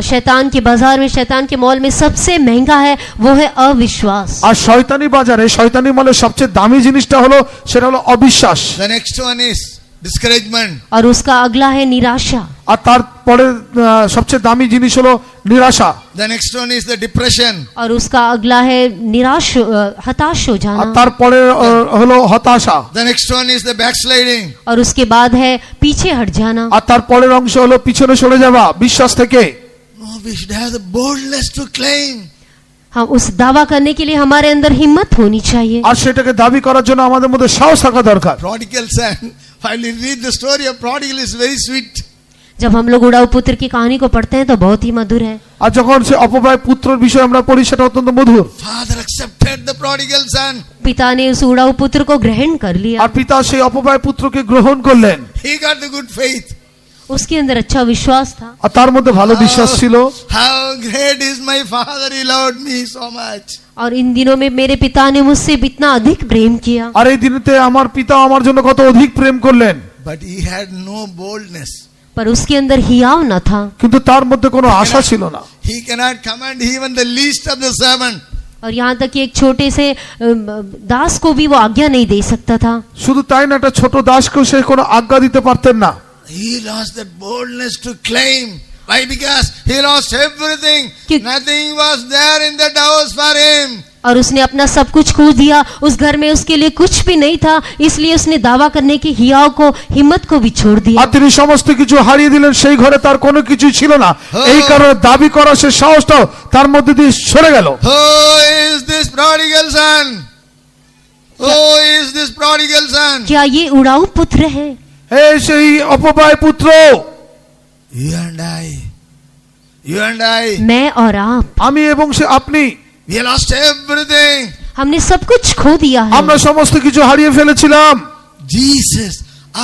शैतान के बाजार में, शैतान के मॉल में सबसे महंगा है वो है अविश्वास। আর শয়তানি বাজারে, শয়তানি মলে সবচেয়ে দামি জিনিসটা হলো সেটা হলো অবিশ্বাস। The next one is discouragement. और उसका अगला है निराशा। আর তারপরে সবচেয়ে দামি জিনিস হলো নিরাশা। The next one is the depression. और उसका अगला है हताश हो আর जाना। তারপরে হলো হতাশা। The next one is the backsliding. और उसके बाद है पीछे हट जाना। আর তারপরের অংশ হলো পিছনে সরে যাওয়া বিশ্বাস থেকে। No, we should have the boldness to claim. हम उस दावा करने के लिए हमारे अंदर हिम्मत होनी चाहिए। আর সেটাকে দাবি করার জন্য আমাদের মধ্যে সাহস থাকা দরকার। Prodigal son, while you read the story of prodigal is very sweet. जब हम लोग उड़ाऊ पुत्र की कहानी को पढ़ते हैं तो बहुत ही मधुर है। আর যখন সে অপব্যয় পুত্রের বিষয় আমরা পড়ি সেটা অত্যন্ত মধুর। Father accepted the prodigal son. पिता ने उस उड़ाऊ पुत्र को ग्रहण कर लिया। আর পিতা সেই অপব্যয় পুত্রকে গ্রহণ করলেন। He got the good faith. उसके अंदर अच्छा विश्वास था। আর তার মধ্যে ভালো বিশ্বাস ছিল। How great is my father, he loved me so much. और इन दिनों में मेरे पिता ने मुझसे इतना अधिक प्रेम किया। আর এই দিনেতে আমার পিতা আমার জন্য কত অধিক প্রেম করলেন। But he had no boldness. पर उसके अंदर हियाव न था। কিন্তু তার মধ্যে কোনো আশা ছিল না। He cannot command even the least of the servant. और यहाँ तक कि एक छोटे से दास को भी वो आज्ञा नहीं दे सकता था। শুধু তাই না, একটা ছোট দাসকেও সে কোনো আজ্ঞা দিতে পারতেন না। He lost that boldness to claim. Why? Because he lost everything. Nothing was there in that house for him. और उसने अपना सब कुछ खो दिया। उस घर में उसके लिए कुछ भी नहीं था, इसलिए उसने दावा करने की हियाव को, हिम्मत को भी छोड़ दिया। আর তিনি সমস্ত কিছু হারিয়ে দিলেন, সেই ঘরে তার কোনো কিছু ছিল না। এই কারণে দাবি করার সে সাহসটাও তার মধ্যে দিয়ে সরে গেল। Who is this prodigal son? Who is this prodigal son? क्या ये उड़ाऊ पुत्र है? এই সেই অপব্যয় পুত্র। You and I. You and I. मैं और आप, আমি এবং সে আপনি। We lost everything. हमने सब कुछ खो दिया है। আমরা সমস্ত কিছু হারিয়ে ফেলেছিলাম। Jesus,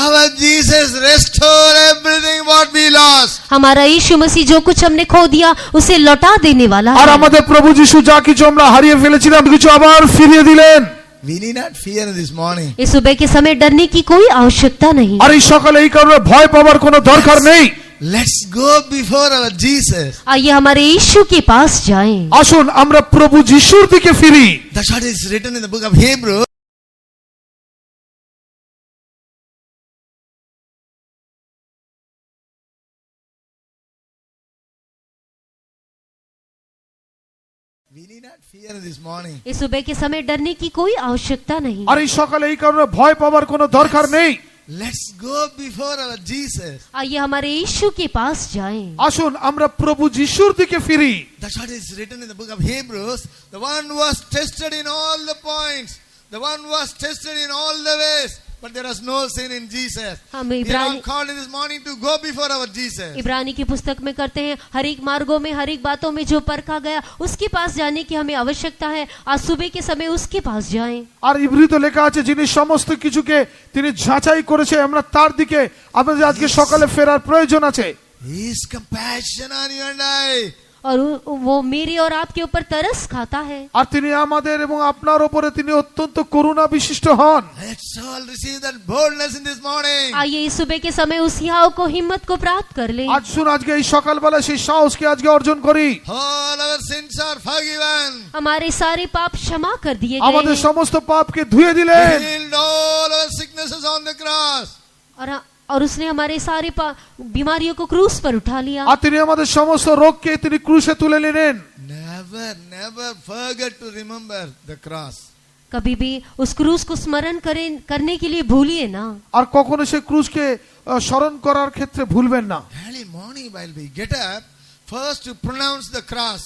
our Jesus restore everything what we lost. हमारा यीशु मसीह जो कुछ हमने खो दिया उसे लौटा देने वाला আর है। আমাদের প্রভু যিশু যা কিছু আমরা হারিয়ে ফেলেছিলাম কিছু আবার ফিরিয়ে দিলেন। We need not fear this morning. इस सुबह के समय डरने की कोई आवश्यकता नहीं। আর এই সকালে এই কারণে ভয় পাওয়ার কোনো দরকার নেই। Let's go before our Jesus. आइए हमारे यीशु के पास जाएं। আসুন আমরা প্রভু যিশুর দিকে ফিরি। That's what is written in the book of Hebrews. We need not fear this morning. इस सुबह के समय डरने की कोई आवश्यकता नहीं। আর এই সকালে এই কারণে ভয় পাওয়ার কোনো দরকার নেই। Let's go before our Jesus. आइए हमारे यीशु के पास जाएं। আসুন আমরা প্রভু যিশুর দিকে ফিরি। That's what is written in the book of Hebrews. The one who was tested in all the points, the one who was tested in all the ways, but there was no sin in Jesus. हम We are all इब्रानी called in this morning to go before our Jesus. इब्रानी की पुस्तक में करते हैं, हर एक मार्गों में हर एक बातों में जो परखा गया उसके पास जाने की हमें आवश्यकता है। आज सुबह के समय उसके पास जाएं। আর ইব্রিতে লেখা আছে যিনি সমস্ত কিছুকে তিনি যাচাই করেছে, আমরা তার দিকে আমাদের আজকে সকালে ফেরার প্রয়োজন আছে। His compassion on you and I. और वो मेरे और आपके ऊपर तरस खाता है। আর তিনি আমাদের এবং আপনার উপরে তিনি অত্যন্ত করুণা বিশিষ্ট হন। Let's all receive that boldness in this morning. आइए इस सुबह के समय उस हियाव को हिम्मत को प्राप्त कर लें। আজ শুন আজকে এই সকালবেলা সেই সাহসকে আজকে অর্জন করি। All our sins are forgiven. हमारे सारे पाप क्षमा कर दिए আমাদের गए সমস্ত পাপকে ধুয়ে দিলেন। Healed all our sicknesses on the cross. और उसने हमारे सारे बीमारियों को क्रूस पर उठा लिया। আর তিনি আমাদের সমস্ত রোগকে তিনি ক্রুশে তুলে নিলেন। Never forget to remember the cross. कभी भी उस क्रूस को स्मरण करने के लिए भूलिए ना। আর কখনো সেই ক্রুশকে স্মরণ করার ক্ষেত্রে ভুলবেন না। Early morning while we get up, first to pronounce the cross.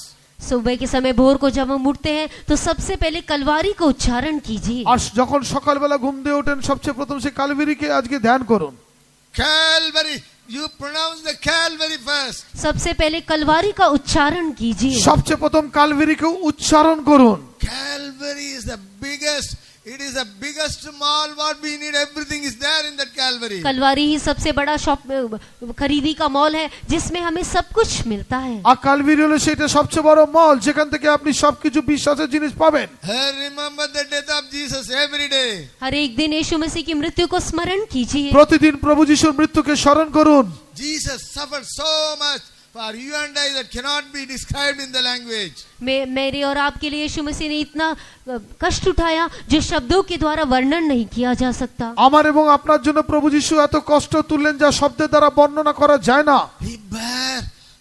सुबह के समय भोर को जब हम उठते हैं तो सबसे पहले कलवारी को उच्चारण कीजिए। আর যখন সকালবেলা ঘুম দিয়ে ওঠেন সবচেয়ে প্রথম সেই কালভারিকে আজকে ধ্যান করুন। Calvary, you pronounce the Calvary first. सबसे पहले कलवारी का उच्चारण कीजिए। সবচেয়ে প্রথম কালভারিকে উচ্চারণ করুন। Calvary is the biggest, it is the biggest mall what we need, everything is there in that Calvary. Kalwari ही सबसे बड़ा खरीदी का मॉल है जिसमें हमें सब कुछ मिलता है। আর কালভারি হলো সেটা সবচেয়ে বড় মল যেখান থেকে আপনি সবকিছু বিশ্বাসের জিনিস পাবেন। Remember the death of Jesus every day. हर एक दिन यीशु मसीह की मृत्यु को स्मरण कीजिए। প্রতিদিন প্রভু যিশুর মৃত্যুকে স্মরণ করুন। Jesus suffered so much for you and I that cannot be described in the language. मेरे और आपके लिए यीशु मसीह ने इतना कष्ट उठाया जो शब्दों के द्वारा वर्णन नहीं किया जा सकता। আমার এবং আপনার জন্য প্রভু যিশু এত কষ্ট তুললেন যা শব্দের দ্বারা বর্ণনা করা যায় না।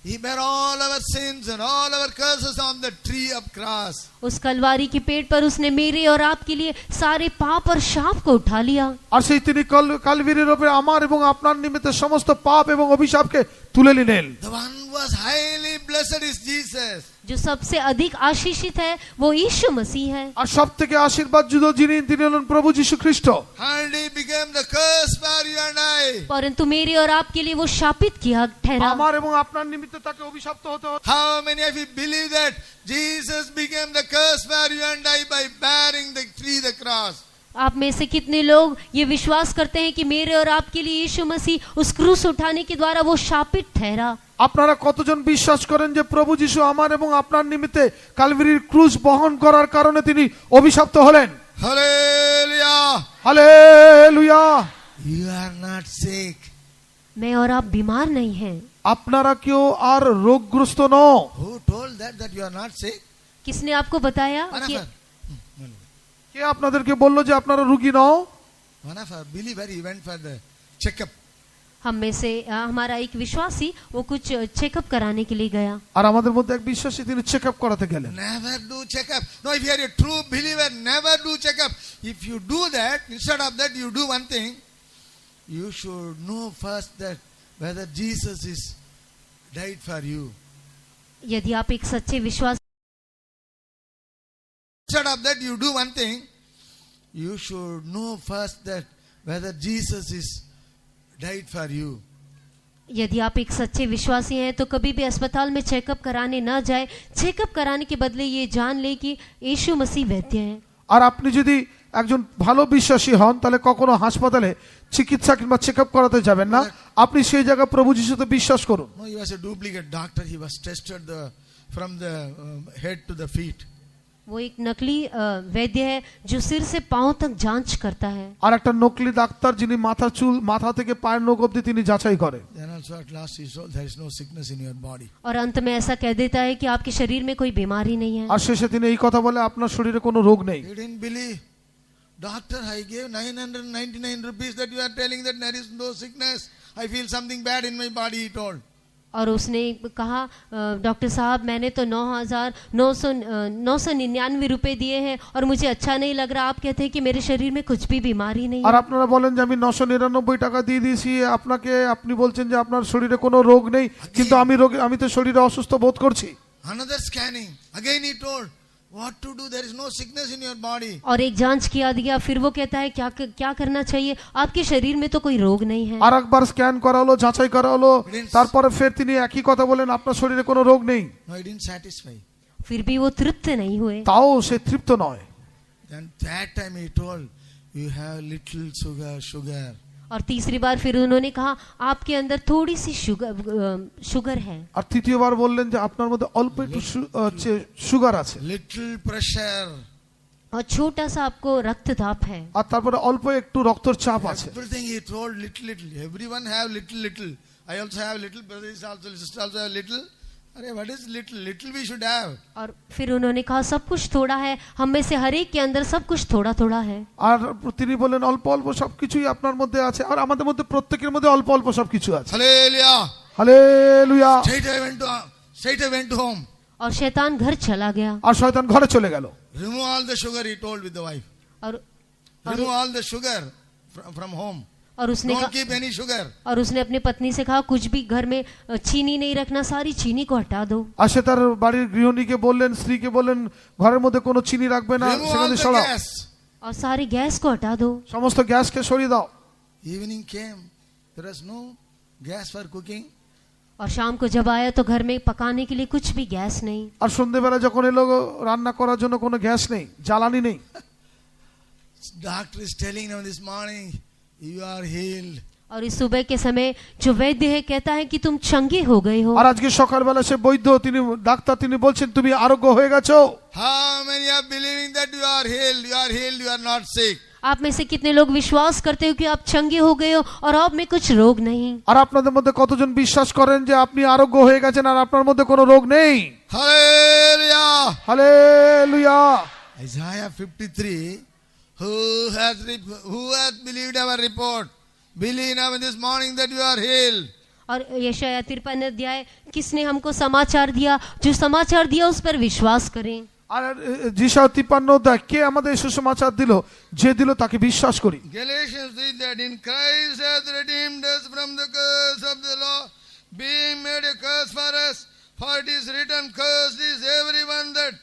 He bare all our sins and all our curses on the tree of cross. उस कलवारी के पेड़ पर उसने मेरे और आपके लिए सारे पाप और शाप को उठा लिया। আর সেই তিনি কালভারির উপরে আমার এবং আপনার নিমিত্তে সমস্ত পাপ এবং অভিশাপকে তুলে নিলেন। The one who was highly blessed is Jesus. जो सबसे अधिक आशीषित है वो यीशु मसीह है। আর সবথেকে আশীর্বাদযুক্ত যিনি তিনি হলেন প্রভু যিশু খ্রিস্ট। And he became the curse for you and I. परंतु मेरे और आपके लिए वो शापित किया ठहरा। আমার এবং আপনার নিমিত্তে তাকে অভিশপ্ত হতে হতো। How many of you believe that Jesus became the curse for you and I by bearing the tree, the cross? आप में से कितने लोग ये विश्वास करते हैं कि मेरे और आपके लिए यीशु मसीह उस क्रूस उठाने के द्वारा वो शापित ठहरा? আপনারা কতজন বিশ্বাস করেন যে প্রভু যিশু আমার এবং আপনার নিমিত্তে কালভারির ক্রুশ বহন করার কারণে তিনি অভিশপ্ত হলেন? Hallelujah. Hallelujah. You are not sick. मैं और आप बीमार नहीं हैं। আপনারা কেউ আর রোগগ্রস্ত নও। Who told that you are not sick? किसने आपको बताया One कि of our, কে আপনাদেরকে বললো যে আপনারা রোগী নও? one of our believer, he went for the checkup. हम में से हमारा एक विश्वासी वो कुछ चेकअप कराने के लिए गया। আর আমাদের মধ্যে এক বিশ্বাসী তিনি চেকআপ করাতে গেলেন। Never do checkup. No, if you are a true believer, never do checkup. If you do that, instead of that, you do one thing. You should know first that whether Jesus is died for you. यदि आप एक सच्चे विश्वास Instead of that, you do one thing. You should know first that whether Jesus is died for you. यदि आप एक सच्चे विश्वासी हैं तो कभी भी अस्पताल में चेकअप कराने ना जाए। चेकअप कराने के बदले ये जान ले कि यीशु मसीह वैद्य हैं। আর আপনি যদি একজন ভালো বিশ্বাসী হন তাহলে কখনো হাসপাতালে চিকিৎসা কিংবা চেকআপ করাতে যাবেন না। আপনি সেই জায়গায় প্রভু যিশুতে বিশ্বাস করুন। No, he was a duplicate doctor. He was tested from the head to the feet. वो एक नकली वैद्य है जो सिर से पांव तक जांच करता है। আর একটা নকলি ডাক্তার যিনি মাথা থেকে পায়ের নখ অবধি তিনি যাচাই করে। Then also at last he told there is no sickness in your body. और अंत में ऐसा कह देता है कि आपके शरीर में कोई बीमारी नहीं है। আর শেষে তিনি এই কথা বলে আপনার শরীরে কোনো রোগ নেই। He didn't believe. Doctor, I gave 999 rupees that you are telling that there is no sickness. I feel something bad in my body, he told. और उसने कहा डॉक्टर साहब मैंने तो 9,999 रुपए दिए हैं और मुझे अच्छा नहीं लग रहा। आप कहते हैं कि मेरे शरीर में कुछ भी बीमारी नहीं আর है। আপনারা বলেন যে আমি 999 টাকা দিয়ে দিয়েছি আপনি বলছেন যে আপনার শরীরে কোনো রোগ নেই কিন্তু আমি তো শরীরে অসুস্থ বোধ করছি। Another scanning. Again he told, what to do? There is no sickness in your body. और एक जांच किया गया, फिर वो कहता है क्या करना चाहिए, आपके शरीर में तो कोई रोग नहीं है। আর একবার স্ক্যান করা হলো, যাচাই করা হলো, তারপরে ফের তিনি একই কথা বলেন, আপনার শরীরে কোনো রোগ নেই। No, it didn't satisfy. फिर भी वो तृप्त नहीं हुए। তাও সে তৃপ্ত নয়। Then that time he told, you have little sugar. और तीसरी बार फिर उन्होंने कहा आपके अंदर थोड़ी सी शुगर है। আর তৃতীয়বার বললেন যে আপনার মধ্যে অল্প একটু সুগার আছে। Little pressure. और छोटा सा आपको रक्तचाप है। আর তারপরে অল্প একটু রক্তচাপ আছে। Everything he told little. Everyone have little. I also have little. Brother is also, sister also have little. अरे what is little? Little we should have. और फिर उन्होंने कहा सब कुछ थोड़ा है, हम में से हर एक के अंदर सब कुछ थोड़ा थोड़ा है। আর তিনি বলেন অল্প অল্প সবকিছুই আপনার মধ্যে আছে, আর আমাদের মধ্যে প্রত্যেকের মধ্যে অল্প অল্প সবকিছু আছে। Hallelujah. Hallelujah. Straight away went home. और शैतान घर चला गया। আর শয়তান ঘরে চলে গেল। Remove all the sugar, he told with the wife. और Remove all the sugar from home. और उसने Don't कहा, keep any sugar. और उसने अपनी पत्नी से कहा कुछ भी घर में चीनी नहीं रखना, सारी चीनी को हटा दो। আর সে তার বাড়ির গৃহিণীকে বললেন, স্ত্রীকে বললেন ঘরের মধ্যে কোনো চিনি রাখবে না, Remove all সেখানে the সরাও, gas. और सारी गैस को हटा दो। সমস্ত গ্যাসকে সরিয়ে দাও। Evening came. There was no gas for cooking. और शाम को जब आया तो घर में पकाने के लिए कुछ भी गैस नहीं। আর সন্ধ্যেবেলা যখন এলো রান্না করার জন্য কোনো গ্যাস নেই, জ্বালানি নেই। Doctor is telling him this morning, you are healed. और इस सुबह के समय जो वैद्य है कहता है कि तुम चंगे हो गए हो। আর আজকে সকালবেলা সে বৈদ্য, তিনি ডাক্তার, তিনি বলছেন তুমি আরোগ্য হয়ে গেছো। How many are believing that you are healed? You are healed, you are not sick. आप में से कितने लोग विश्वास करते हो कि आप चंगे हो गए हो और आप में कुछ रोग नहीं। আর আপনাদের মধ্যে কতজন বিশ্বাস করেন যে আপনি আরোগ্য হয়ে গেছেন আর আপনার মধ্যে কোনো রোগ নেই? Hallelujah. Hallelujah. Isaiah 53, who has believed our report? Believe now in this morning that you are healed. और यशायाह 53 अध्याय, किसने हमको समाचार दिया, जो समाचार दिया उस पर विश्वास करें। আর যিশায়া 53 অধ্যায়, কে আমাদের সুসমাচার দিল? যে দিল তাকে বিশ্বাস করি। Galatians 3, that in Christ hath redeemed us from the curse of the law, being made a curse for us. For it is written, cursed is everyone that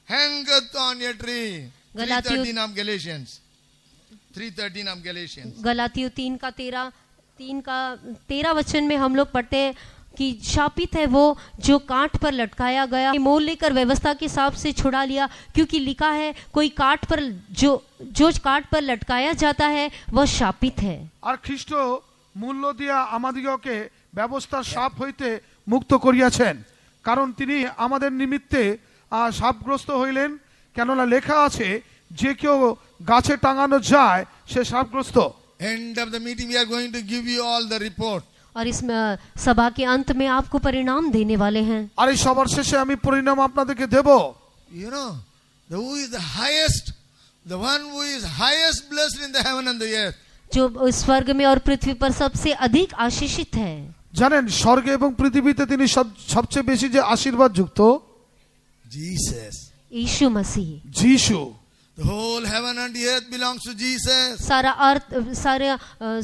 hangeth on a tree. 3:13 of Galatians. 3:13 of Galatians. गलातियों 3 का 13 वचन में हम लोग पढ़ते हैं कि शापित है वो जो काठ पर लटकाया गया, मोल लेकर व्यवस्था के हिसाब से छुड़ा लिया, क्योंकि लिखा है कोई काठ पर जो काठ पर लटकाया जाता है वह शापित है। আর খ্রিস্ট মূল্য দিয়া আমাদিগকে ব্যবস্থার শাপ হইতে মুক্ত করিয়াছেন, কারণ তিনি আমাদের নিমিত্তে শাপগ্রস্ত হইলেন, কেননা লেখা আছে যে কেউ গাছে টাঙানো যায় সে শাপগ্রস্ত। End of the meeting, we are going to give you all the report. और इस सभा के अंत में आपको परिणाम देने वाले हैं। আর এই সবার শেষে আমি পরিণাম আপনাদেরকে দেব। You know, who is the highest, the one who is highest blessed in the heaven and the earth. जो स्वर्ग में और पृथ्वी पर सबसे अधिक आशीषित है। জানেন স্বর্গে এবং পৃথিবীতে তিনি সবচেয়ে বেশি যে আশীর্বাদ যুক্ত? Jesus. यीशु मसीह। যিশু। The whole heaven and the earth belongs to Jesus. सारा अर्थ, सारा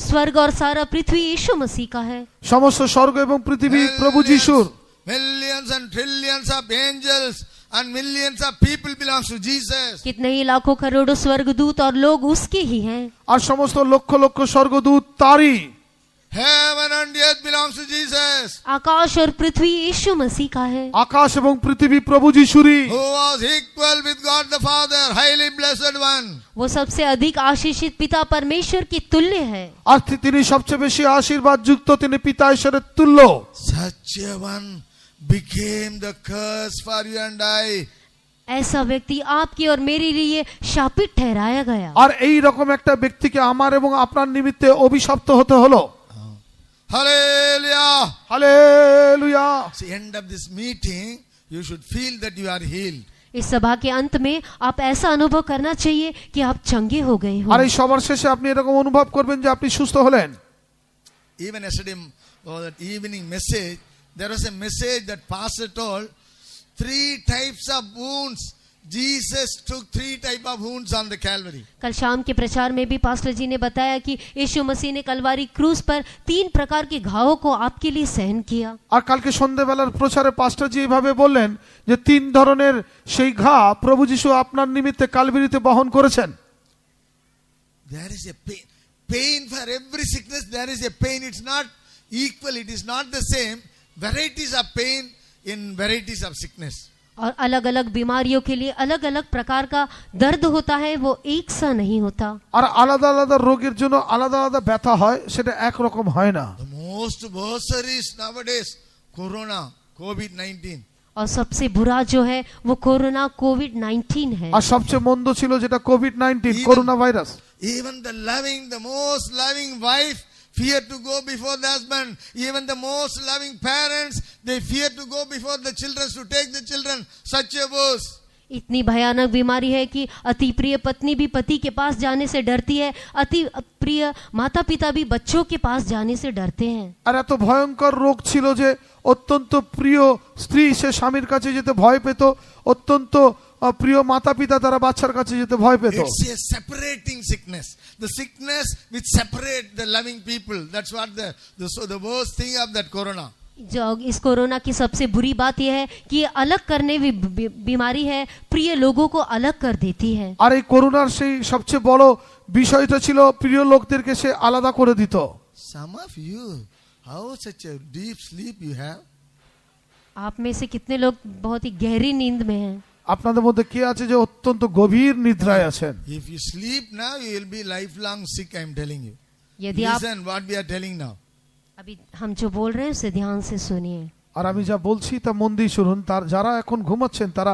स्वर्ग और सारा पृथ्वी यीशु मसीह का है। সমস্ত স্বর্গ এবং পৃথিবী প্রভু যিশুর। Millions and trillions of angels and millions of people belongs to Jesus. कितने ही लाखों करोड़ों स्वर्गदूत और लोग उसके ही हैं। আর সমস্ত লক্ষ লক্ষ স্বর্গদূত তারই। Heaven and earth belongs to Jesus. आकाश और पृथ्वी यीशु मसीह का है। আকাশ এবং পৃথিবী প্রভু যিশুরই। Who was equal with God the Father, highly blessed one. वो सबसे अधिक आशीषित पिता परमेश्वर की तुल्य है। আর তিনি সবচেয়ে বেশি আশীর্বাদ যুক্ত, তিনি পিতা ঈশ্বরের তুল্য। Such a one became the curse for you and I. ऐसा व्यक्ति आपकी और मेरे लिए शापित ठहराया गया। আর এই রকম একটা ব্যক্তিকে আমার এবং আপনার নিমিত্তে অভিশপ্ত হতে হলো। Hallelujah. Hallelujah. See, end of this meeting, you should feel that you are healed. इस सभा के अंत में आप ऐसा अनुभव करना चाहिए कि आप चंगे हो गए हो। আর এই সবার শেষে আপনি এরকম অনুভব করবেন যে আপনি সুস্থ হলেন। Even yesterday, that evening message, there was a message that pastor told, 3 types of wounds Jesus took 3 type of wounds on the Calvary. कल शाम के प्रचार में भी पास्टर जी ने बताया कि यीशु मसीह ने कलवारी क्रूस पर 3 प्रकार के घावों को आपके लिए सहन किया। আর কালকে সন্ধ্যাবেলার প্রচারে পাস্টরজি এইভাবে বললেন যে 3 ধরনের সেই ঘা প্রভু যিশু আপনার নিমিত্তে কালভারিতে বহন করেছেন। There is a pain. Pain for every sickness, there is a pain. It's not equal. It is not the same. Varieties of pain in varieties of sickness. और अलग अलग बीमारियों के लिए अलग अलग प्रकार का दर्द होता है, वो एक सा नहीं होता। আর আলাদা আলাদা রোগের জন্য আলাদা আলাদা ব্যথা হয়, সেটা এক রকম হয় না। The most worst is nowadays corona, COVID-19. और सबसे बुरा जो है वो कोरोना कोविड-19 है। আর সবচেয়ে মন্দ ছিল যেটা COVID-19 corona virus. Even the most loving wife fear to go before the husband. Even the most loving parents, they fear to go before the children, to take the children. Such a worse. इतनी भयानक बीमारी है कि अति प्रिय पत्नी भी पति के पास जाने से डरती है, अति प्रिय माता पिता भी बच्चों के पास जाने से डरते हैं। আর এত ভয়ঙ্কর রোগ ছিল যে অত্যন্ত প্রিয় স্ত্রী সে স্বামীর কাছে যেতে ভয় পেত, অত্যন্ত প্রিয় মাতা পিতা তারা বাচ্চার কাছে যেতে ভয় পেত। It's a separating sickness. The sickness which separate the loving people. That's what the worst thing of that corona. जो इस कोरोना की सबसे बुरी बात यह है कि ये अलग करने बीमारी है, प्रिय लोगों को अलग कर देती है। আর এই করোনার সেই সবচেয়ে বড় বিষয়টা ছিল প্রিয় লোকদেরকে সে আলাদা করে দিত। Some of you, how such a deep sleep you have? आप में से कितने लोग बहुत ही गहरी नींद में हैं? আপনাদের মধ্যে কে আছে যে অত্যন্ত গভীর নিদ্রায় আছেন? If you sleep now, you will be lifelong sick, I am telling you. यदि आप Listen what we are telling now. अभी हम जो बोल रहे हैं उसे ध्यान से सुनिए। আর আমি যা বলছি তা মন দিয়ে শুনুন। তার যারা এখন ঘুমাচ্ছেন তারা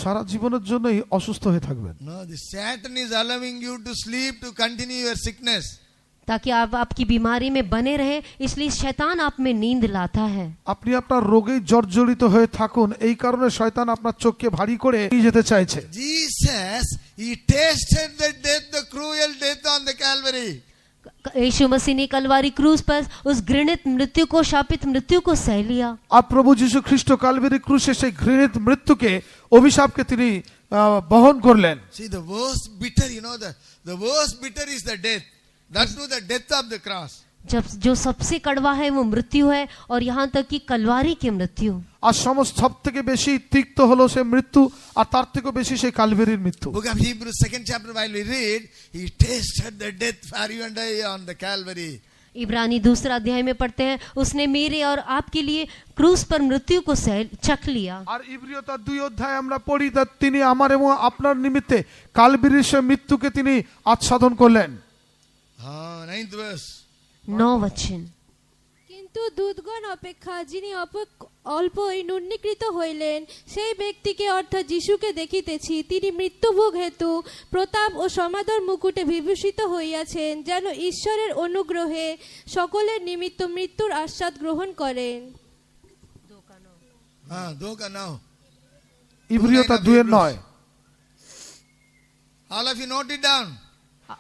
সারা জীবনের জন্যই অসুস্থ হয়ে থাকবেন। No, the Satan is allowing you to sleep to continue your sickness. ताकि आप आपकी बीमारी में बने रहे, इसलिए शैतान आप में नींद लाता है। আপনি আপনার রোগে জর্জরিত হয়ে থাকুন, এই কারণে শয়তান আপনার চোখকে ভারী করে নিয়ে যেতে চাইছে। Jesus, he tasted the death, the cruel death on the Calvary. यीशु मसीह ने कलवारी क्रूस पर उस घृणित मृत्यु को, शापित मृत्यु को सह लिया। আর প্রভু যীশু খ্রিস্ট কালভারি ক্রুশে সেই ঘৃণিত মৃত্যুকে, অভিশাপকে তিনি বহন করলেন। See, the worst bitter, the worst bitter is the death. That's the death of the cross. जब जो सबसे कड़वा है वो मृत्यु है, और यहाँ तक कि कलवारी की मृत्यु। আর সমস্ত সব থেকে বেশি তিক্ত হলো সে মৃত্যু, আর তার থেকেও বেশি সেই কালভারির মৃত্যু। Book of Hebrews 2nd chapter, while we read, he tasted the death for you and I on the Calvary. इब्रानी 2 अध्याय में पढ़ते हैं, उसने मेरे और आपके लिए क्रूस पर मृत्यु को चख लिया। আর ইব্রিয় তার 2 অধ্যায় আমরা পড়ি, তা তিনি আমার এবং আপনার নিমিত্তে কালভারির সে মৃত্যুকে তিনি আচ্ছাদন করলেন। 9th verse. 9 वचन। কিন্তু দুধগণ অপেক্ষা যিনি অল্পই নুন্নীকৃত হইলেন, সেই ব্যক্তিকে অর্থাৎ যিশুকে দেখিতেছি, তিনি মৃত্যুভোগ হেতু প্রতাপ ও সমাদর মুকুটে বিভূষিত হইয়াছেন, যেন ঈশ্বরের অনুগ্রহে সকলের নিমিত্ত মৃত্যুর আস্বাদ গ্রহণ করেন। 2 ka now. ইব্রিয় তার 2:9। All of you note it down.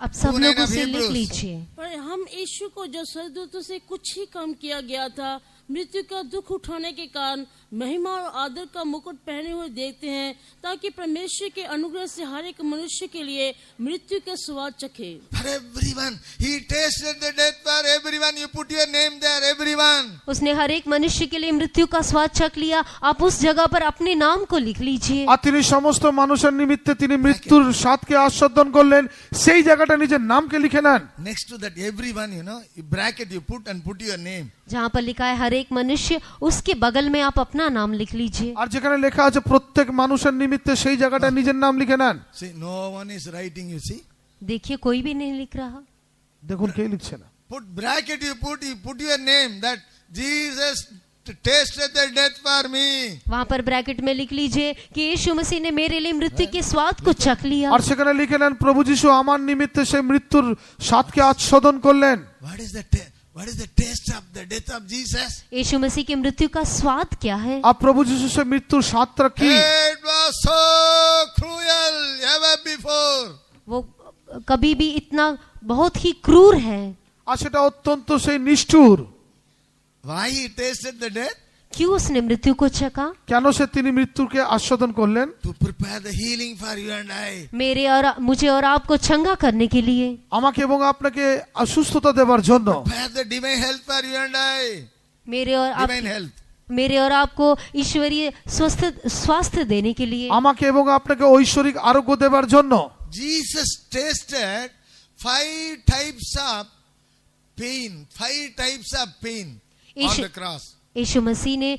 अब सब लोग उसे लिख लीजिए। पर हम यीशु को जो स्वर्गदूतों से कुछ ही कम किया गया था, मृत्यु का दुख उठाने के कारण महिमा और आदर का मुकुट पहने हुए देखते हैं, ताकि परमेश्वर के अनुग्रह से हर एक मनुष्य के लिए मृत्यु के स्वाद चखे। For everyone, he tasted the death for everyone. You put your name there, everyone. उसने हर एक मनुष्य के लिए मृत्यु का स्वाद चख लिया, आप उस जगह पर अपने नाम को लिख लीजिए। আর তিনি সমস্ত মানুষের নিমিত্তে তিনি মৃত্যুর স্বাদকে আস্বাদন করলেন, সেই জায়গাটা নিজের নামকে লিখে নেন। Next to that, everyone, you bracket, you put and put your name. जहाँ पर लिखा है हर एक मनुष्य, उसके बगल में आप अपना नाम लिख लीजिए। আর যেখানে লেখা আছে প্রত্যেক মানুষের নিমিত্তে, সেই জায়গাটা নিজের নাম লিখে নেন। See, no one is writing, you see. देखिए कोई भी नहीं लिख रहा। দেখুন কে লিখছে না। Put bracket, you put your name, that Jesus tasted the death for me. वहाँ पर ब्रैकेट में लिख लीजिए कि यीशु मसीह ने मेरे लिए मृत्यु के स्वाद को चख लिया। আর সেখানে লিখে নেন প্রভু যীশু আমার নিমিত্তে সেই মৃত্যুর স্বাদকে আস্বাদন করলেন। What is the taste of the death of Jesus? यीशु मसीह की मृत्यु का स्वाद क्या है? আর প্রভু যীশু সেই মৃত্যুর স্বাদটা কি? It was so cruel ever before. वो कभी भी इतना बहुत ही क्रूर है। আর সেটা অত্যন্ত সেই নিষ্ঠুর। Why he tasted the death? क्यों उसने मृत्यु को चखा? কেন সে তিনি মৃত্যুকে আস্বাদন করলেন? To prepare the healing for you and I. मुझे और आपको चंगा करने के लिए, আমাকে এবং আপনাকে সুস্থতা দেবার জন্য, Prepare the divine health for you and I. Divine health. मेरे और आपको ईश्वरीय स्वास्थ्य देने के लिए, আমাকে এবং আপনাকে ঐশ্বরিক আরোগ্য দেবার জন্য। Jesus tasted 5 types of pain. 5 types of pain on the cross. यीशु मसीह ने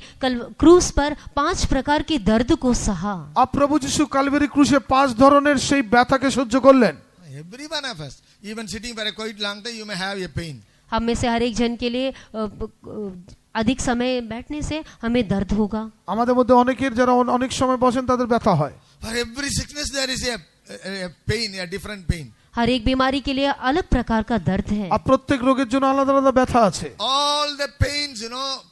क्रूस पर 5 प्रकार के दर्द को सहा। আর প্রভু যিশু কালভারি ক্রুশে 5 ধরনের সেই ব্যথাকে সহ্য করলেন। Every one of us, even sitting for a quite long time, you may have a pain. हम में से हर एक जन के लिए अधिक समय बैठने से हमें दर्द होगा। আমাদের মধ্যে অনেকের যারা অনেক সময় বসেন তাদের ব্যথা হয়। For every sickness there is a pain, a different pain. हर एक बीमारी के लिए अलग प्रकार का दर्द है। আর প্রত্যেক রোগের জন্য আলাদা আলাদা ব্যথা আছে। All the pains,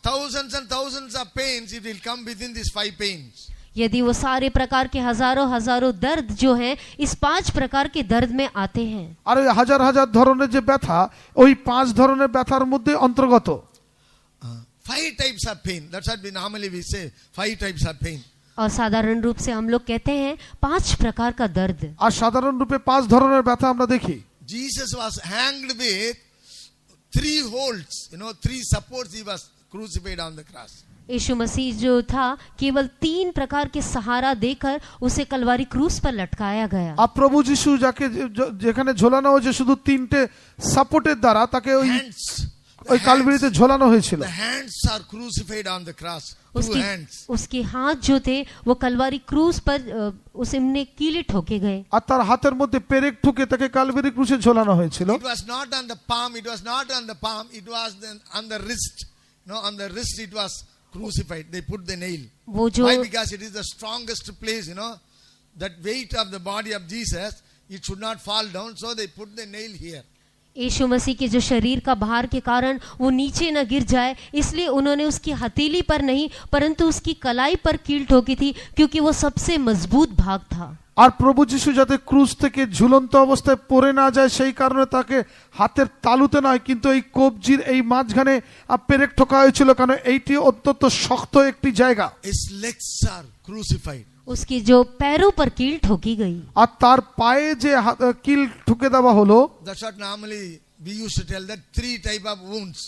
thousands and thousands of pains, it will come within these 5 pains. यदि वो सारे प्रकार के हजारों दर्द जो हैं इस 5 प्रकार के दर्द में आते हैं। আর ওই হাজার হাজার ধরনের যে ব্যথা ওই 5 ধরনের ব্যথার মধ্যে অন্তর্গত। 5 types of pain. That's what we normally say. 5 types of pain. और साधारण रूप से हम लोग कहते हैं 5 प्रकार का दर्द। আর সাধারণ রূপে 5 ধরনের ব্যথা আমরা দেখি। Jesus was hanged with 3 holds. 3 supports he was crucified on the cross. यीशु मसीह जो था केवल 3 प्रकार के सहारा देकर उसे कलवारी क्रूस पर लटकाया गया। আর প্রভু যিশু যাকে যেখানে ঝোলানো হয়েছে শুধু 3টে সাপোর্টের দ্বারা তাকে ওই কালভারিতে ঝোলানো হয়েছিল। The hands are crucified on the cross. 2 hands. उसके हाथ जो थे वो कलवारी क्रूस पर उसमें कीले ठोके गए। আর তার হাতের মধ্যে পেরেক ঠুকে তাকে কালভারি ক্রুশে ঝোলানো হয়েছিল। It was not on the palm, it was not on the palm, it was on the wrist. On the wrist it was crucified. They put the nail. Why? Because it is the strongest place, that weight of the body of Jesus, it should not fall down, so they put the nail here. यीशु मसीह के जो शरीर का भार के कारण वो नीचे न गिर जाए इसलिए उन्होंने उसकी हथेली पर नहीं परंतु उसकी कलाई पर कील ठोकी थी क्योंकि वो सबसे मजबूत भाग था। আর প্রভু যিশু যাতে ক্রুশ থেকে ঝুলন্ত অবস্থায় পড়ে না যায় সেই কারণে তাকে হাতের তালুতে নয় কিন্তু এই কবজির এই মাঝখানে পেরেক ঠোকা হয়েছিল কারণ এইটি অত্যন্ত শক্ত একটি জায়গা। His legs are crucified. उसकी जो पैरों पर कील ठोकी गई আর তার পায়ে যে কিল ঠুকে দেওয়া হলো। That's what normally we used to tell, that 3 type of wounds.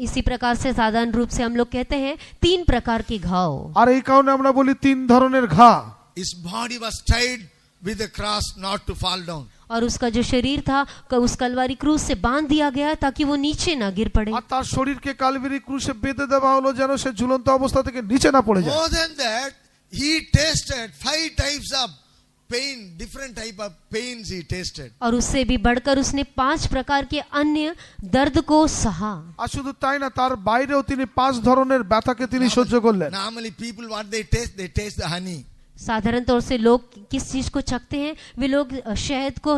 इसी प्रकार से साधारण रूप से हम लोग कहते हैं 3 प्रकार के घाव। আর এই কারণে আমরা বলি 3 ধরনের ঘা। His body was tied with the cross not to fall down. और उसका जो शरीर था उस कलवारी क्रूस से बांध दिया गया ताकि वो नीचे ना गिर पड़े। আর তার শরীরকে কালভারি ক্রুশে বেঁধে দেওয়া হলো যেন সে ঝুলন্ত অবস্থা থেকে নিচে না পড়ে যায়। More than that, he tasted 5 types of pain, different type of pains he tasted. और उससे भी बढ़कर उसने 5 प्रकार के अन्य दर्द को सहा। আর শুধু তাই না তার বাইরেও তিনি 5 ধরনের ব্যথাকে তিনি সহ্য করলেন। Normally people what they taste the honey. साधारण तौर से लोग किस चीज को चखते हैं? वे लोग शहद को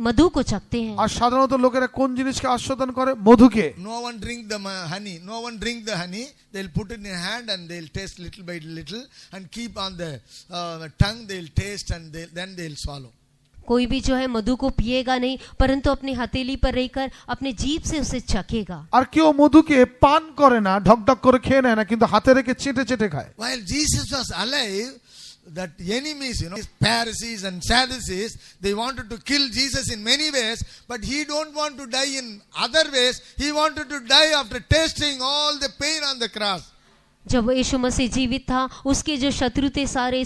मधु को चखते हैं। আর সাধারণত লোকেরা কোন জিনিসকে আস্বাদন করে? মধুকে। No one drink the honey. No one drink the honey. They'll put it in hand and they'll taste little by little and keep on the tongue. They'll taste and then they'll swallow. कोई भी जो है मधु को पिएगा नहीं परंतु अपनी हथेली पर रहकर अपने जीभ से उसे चखेगा। আর কেউ মধুকে পান করে না, ঢকঢক করে খেয়ে নেয় না, কিন্তু হাতে রেখে চেটে চেটে খায়। While Jesus was alive, that enemies, Pharisees and Sadducees, they wanted to kill Jesus in many ways, but he don't want to die in other ways. He wanted to die after tasting all the pain on the cross. जब यीशु मसीह जीवित था उसके जो शत्रु थे सारे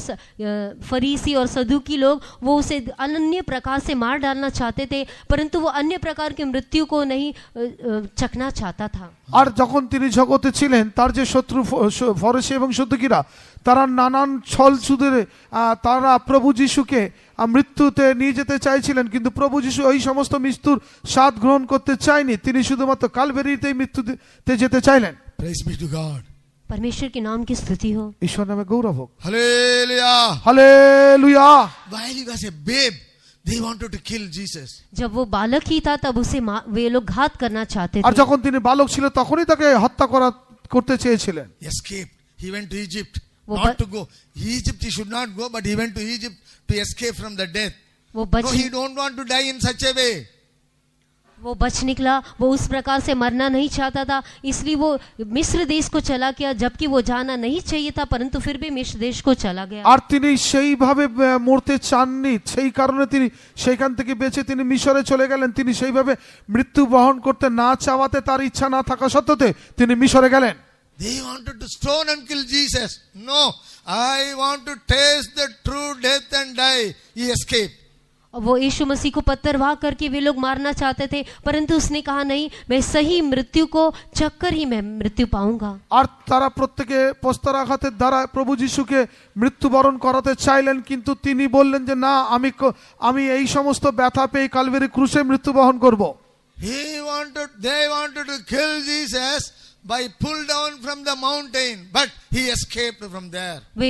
फरीसी और सदूकी लोग वो उसे अन्य प्रकार से मार डालना चाहते थे परंतु वो अन्य प्रकार की मृत्यु को नहीं चखना चाहता था। আর যখন তিনি জগতে ছিলেন তার যে শত্রু ফরিসি এবং সদুকিরা তারা নানান ছল ছুঁদে তারা প্রভু যিশুকে মৃত্যুতে নিয়ে যেতে চাইছিলেন কিন্তু প্রভু যিশু ওই সমস্ত মৃত্যুর স্বাদ গ্রহণ করতে চাইনি, তিনি শুধুমাত্র কালভারিতেই মৃত্যুতে যেতে চাইলেন। Praise be to God. परमेश्वर के नाम की स्तुति हो। ঈশ্বর নামে গৌরব হোক। Hallelujah. Hallelujah. While he was a babe, they wanted to kill Jesus. जब वो बालक ही था तब उसे वे लोग घात करना चाहते আর थे। যখন তিনি বালক ছিল তখনই তাকে হত্যা করতে চেয়েছিলেন। Escaped. He went to Egypt. वो Not to go. Egypt he should not go, but he went to Egypt to escape from the death. वो No, he don't want to die in such a way. वो बच निकला। वो उस प्रकार से मरना नहीं चाहता था, इसलिए वो मिस्र देश को चला गया, जबकि वो जाना नहीं चाहिए था, परंतु फिर भी मिस्र देश को चला गया। আর তিনি সেইভাবে মরতে চাননি, সেই কারণে তিনি সেইখান থেকে বেঁচে তিনি মিশরে চলে গেলেন। তিনি সেইভাবে মৃত্যু বহন করতে না চাওয়াতে, তার ইচ্ছা না থাকা সত্ত্বেও তিনি মিশরে গেলেন। They wanted to stone and kill Jesus. No, I want to taste the true death and die. He escaped. और वो यीशु मसीह को पत्थरवाह करके वे लोग मारना चाहते थे, परंतु उसने कहा नहीं, मैं सही मृत्यु को चक्कर ही मैं मृत्यु पाऊंगा। আর তারা প্রত্যেকে পোস্তার আঘাতের দ্বারা প্রভু যিশুকে মৃত্যুবরণ করাতে চাইলেন, কিন্তু তিনি বললেন যে না, আমি এই সমস্ত ব্যথা পেয়ে কালভারি ক্রুশে মৃত্যুবরণ করব। They wanted to kill Jesus by pull down from the mountain, but he escaped from there. वे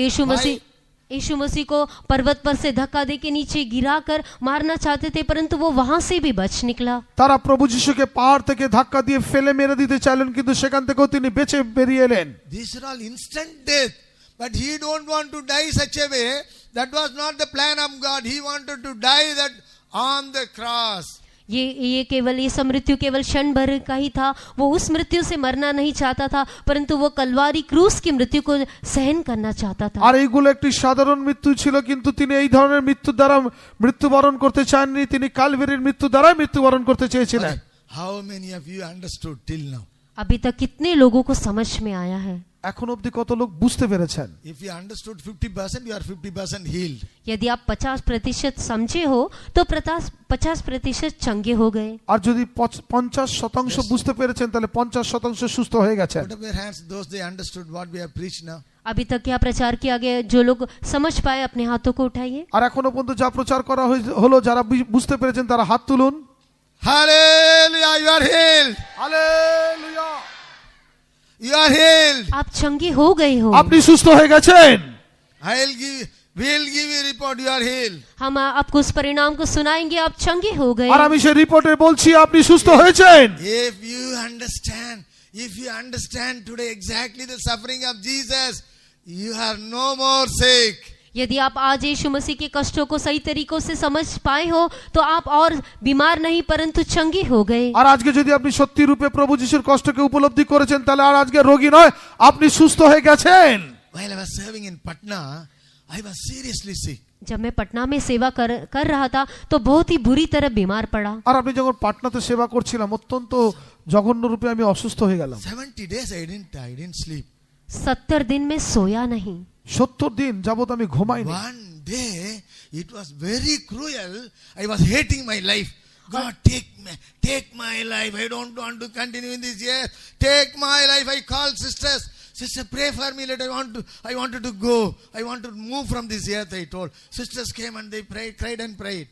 यीशु मसीह को पर्वत पर से धक्का देके नीचे गिराकर मारना चाहते थे, परंतु वो वहां से भी बच निकला। তারা প্রভু যিশুকে পাহাড় থেকে ধাক্কা দিয়ে ফেলে মেরে দিতে চাইলেন, কিন্তু সেখান থেকেও তিনি বেঁচে বেরিয়ে এলেন। These are all instant death, but he don't want to die such a way. That was not the plan of God. He wanted to die that on the cross. ये केवल ये मृत्यु केवल क्षण भर का ही था। वो उस मृत्यु से मरना नहीं चाहता था, परंतु वो कलवारी क्रूस की मृत्यु को सहन करना चाहता था। আর এইগুলো একটি সাধারণ মৃত্যু ছিল, কিন্তু তিনি এই ধরনের মৃত্যু দ্বারা মৃত্যুবরণ করতে চাননি, তিনি কালভারির মৃত্যু দ্বারা মৃত্যুবরণ করতে চেয়েছিলেন। How many of you understood till now? अभी तक कितने लोगों को समझ में आया है? এখন অবধি কত লোক বুঝতে পেরেছেন? If you understood 50%, you are 50% healed. यदि आप 50% समझे हो तो 50% चंगे हो गए। আর যদি 50% বুঝতে পেরেছেন, তাহলে 50% সুস্থ হয়ে গেছেন। Put up your hands, those they understood what we have preached now. अभी तक क्या प्रचार किया गया, जो लोग समझ पाए अपने हाथों को उठाइए। আর এখনো পর্যন্ত যা প্রচার করা হলো, যারা বুঝতে পেরেছেন তারা হাত তুলুন। Hallelujah, you are healed. Hallelujah, You are healed. आप चंगे हो गए हो। আপনি সুস্থ হয়ে গেছেন। We'll give you a report, you are healed. हम आपको उस परिणाम को सुनाएंगे, आप चंगे हो गए। আর আমি সেই রিপোর্টে বলছি আপনি সুস্থ হয়েছেন। If you understand today exactly the suffering of Jesus, you are no more sick. यदि आप आज यीशु मसीह के कष्टों को सही तरीकों से समझ पाए हो तो आप और बीमार नहीं परंतु चंगे हो गए। আর আজকে যদি আপনি সত্যি রূপে প্রভু যিশুর কষ্টকে উপলব্ধি করেছেন, তাহলে আর আজকে রোগী নয়, আপনি সুস্থ হয়ে গেছেন। While I was serving in Patna, I was seriously sick. जब मैं पटना में सेवा कर रहा था तो बहुत ही बुरी तरह बीमार पड़ा। আর আমি যখন পাটনাতে সেবা করছিলাম, অত্যন্ত জঘন্য রূপে আমি অসুস্থ হয়ে গেলাম। 70 days I didn't sleep. 70 दिन में सोया नहीं। 70 দিন যাবত আমি ঘুমাইনি। One day it was very cruel. I was hating my life. God, take my life. I don't want to continue in this year. Take my life. I called sisters. Sister, pray for me. I wanted to go. I want to move from this earth, I told. Sisters came and they cried and prayed.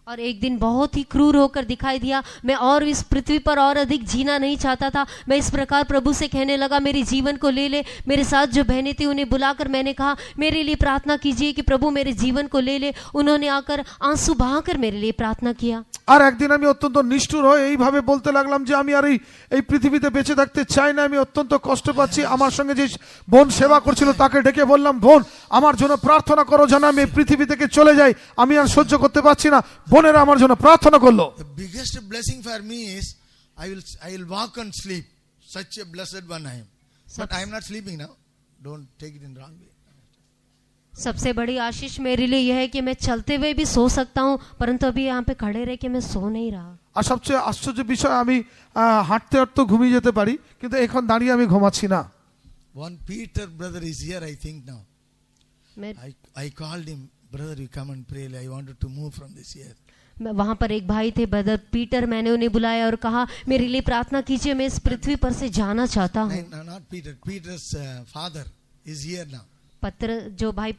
और एक दिन बहुत ही क्रूर होकर दिखाई दिया। मैं और इस पृथ्वी पर और अधिक जीना नहीं चाहता था। मैं इस प्रकार प्रभु से कहने लगा, मेरे जीवन को ले ले। मेरे साथ जो बहनें थी उन्हें बुलाकर मैंने कहा, मेरे लिए प्रार्थना कीजिए कि प्रभु मेरे जीवन को ले ले। उन्होंने आकर आंसू बहाकर मेरे लिए प्रार्थना किया। আর একদিন আমি অত্যন্ত নিষ্ঠুর হয়ে এইভাবে বলতে লাগলাম যে আমি আর এই পৃথিবীতে বেঁচে থাকতে চাই না, আমি অত্যন্ত কষ্ট পাচ্ছি। আমার সঙ্গে যে বোন সেবা করছিল তাকে ডেকে বললাম, বোন আমার জন্য প্রার্থনা করো যেন আমি এই পৃথিবী থেকে চলে যাই, আমি আর সহ্য করতে পারছি না। বোনেরা আমার জন্য প্রার্থনা করলো। The biggest blessing for me is I will walk and sleep. Such a blessed one I am. But I am not sleeping now. Don't take it in wrong way. सबसे बड़ी आशीष मेरे लिए यह है कि मैं चलते हुए भी सो सकता हूँ, परंतु अभी यहाँ पे खड़े रह के मैं सो नहीं रहा। আর সবচেয়ে আশ্চর্য বিষয়, আমি হাঁটতে হাঁটতে ঘুমিয়ে যেতে পারি, কিন্তু এখন দাঁড়িয়ে আমি ঘুমাচ্ছি না। One Peter brother is here, I think now. मैं I called him, brother, you come and pray. I wanted to move from this earth. वहां पर एक भाई थे ब्रदर पीटर, मैंने उन्हें बुलाया और कहा, मेरे लिए प्रार्थना कीजिए, मैं इस पृथ्वी पर से जाना चाहता हूँ। No, not Peter. Peter's father is here now. पत्र जो भाई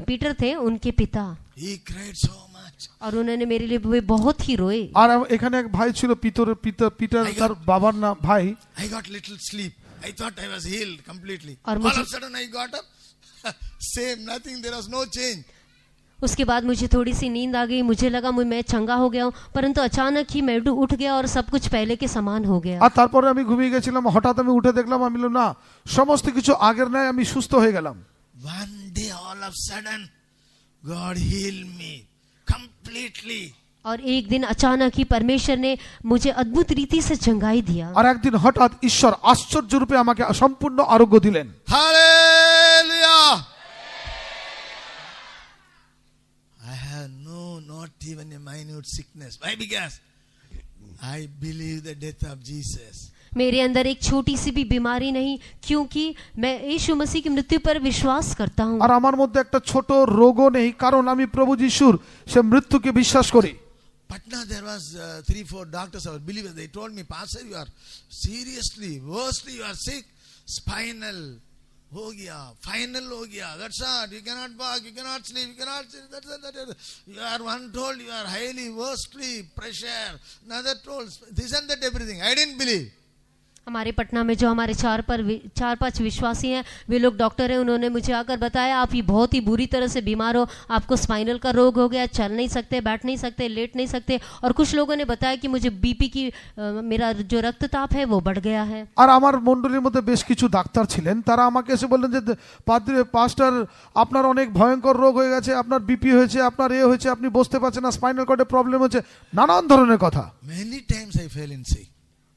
पीटर थे उनके पिता, He cried so much. और उन्होंने मेरे लिए वे बहुत ही रोए। আর এখানে এক ভাই ছিল পিটার, তার বাবার নাম ভাই। I got little sleep. I thought I was healed completely. और All of a sudden I got up. Same, nothing. There was no change. उसके बाद मुझे थोड़ी सी नींद आ गई, मुझे लगा मैं चंगा हो गया हूँ, परंतु अचानक ही मैं उठ गया और सब कुछ पहले के समान हो गया। আর তারপরে আমি ঘুমিয়ে গেছিলাম, হঠাৎ আমি উঠে দেখলাম, আমি বললাম না, সমস্ত কিছু আগের ন্যায়, আমি সুস্থ হয়ে গেলাম। One day all of a sudden God healed me completely. और एक दिन अचानक ही परमेश्वर ने मुझे अद्भुत रीति से चंगाई दिया। আর একদিন হঠাৎ ঈশ্বর আশ্চর্য রূপে আমাকে সম্পূর্ণ আরোগ্য দিলেন। Hallelujah! I have not even a minute sickness. Why? Because I believe the death of Jesus. मेरे अंदर एक छोटी सी भी बीमारी नहीं, क्योंकि मैं यीशु मसीह की मृत्यु पर विश्वास करता हूँ। আর আমার মধ্যে একটা ছোট রোগও নেই, কারণ আমি প্রভু যিশুর সে মৃত্যুকে বিশ্বাস করি। Patna, there was 3-4 doctors or believers. They told me, Pastor, you are seriously, worstly, you are sick. Spinal, ho gaya, final ho gaya. That's all. You cannot walk, you cannot sleep, you cannot sleep. That's. You are one told you are highly, worstly, pressure. Another told this and that, everything. I didn't believe. हमारे पटना में जो हमारे 4-5 विश्वासी हैं, वे लोग doctor हैं, उन्होंने मुझे आकर बताया आप ये बहुत ही बुरी तरह से बीमार हो, आपको स्पाइनल का रोग हो गया, चल नहीं सकते, बैठ नहीं सकते, लेट नहीं सकते। और कुछ लोगों ने बताया कि मुझे बीपी की मेरा जो रक्तचाप है वो बढ़ गया है। আর আমার মণ্ডলীর মধ্যে বেশ কিছু ডাক্তার ছিলেন, তারা আমাকে এসে বললেন যে পাস্টার আপনার অনেক ভয়ঙ্কর রোগ হয়ে গেছে, আপনার বিপি হয়েছে, আপনার হয়েছে, আপনি বসতে পারছেন না, স্পাইনাল কর্ডে প্রবলেম হচ্ছে, নানান ধরনের কথা। Many times I fell in sick.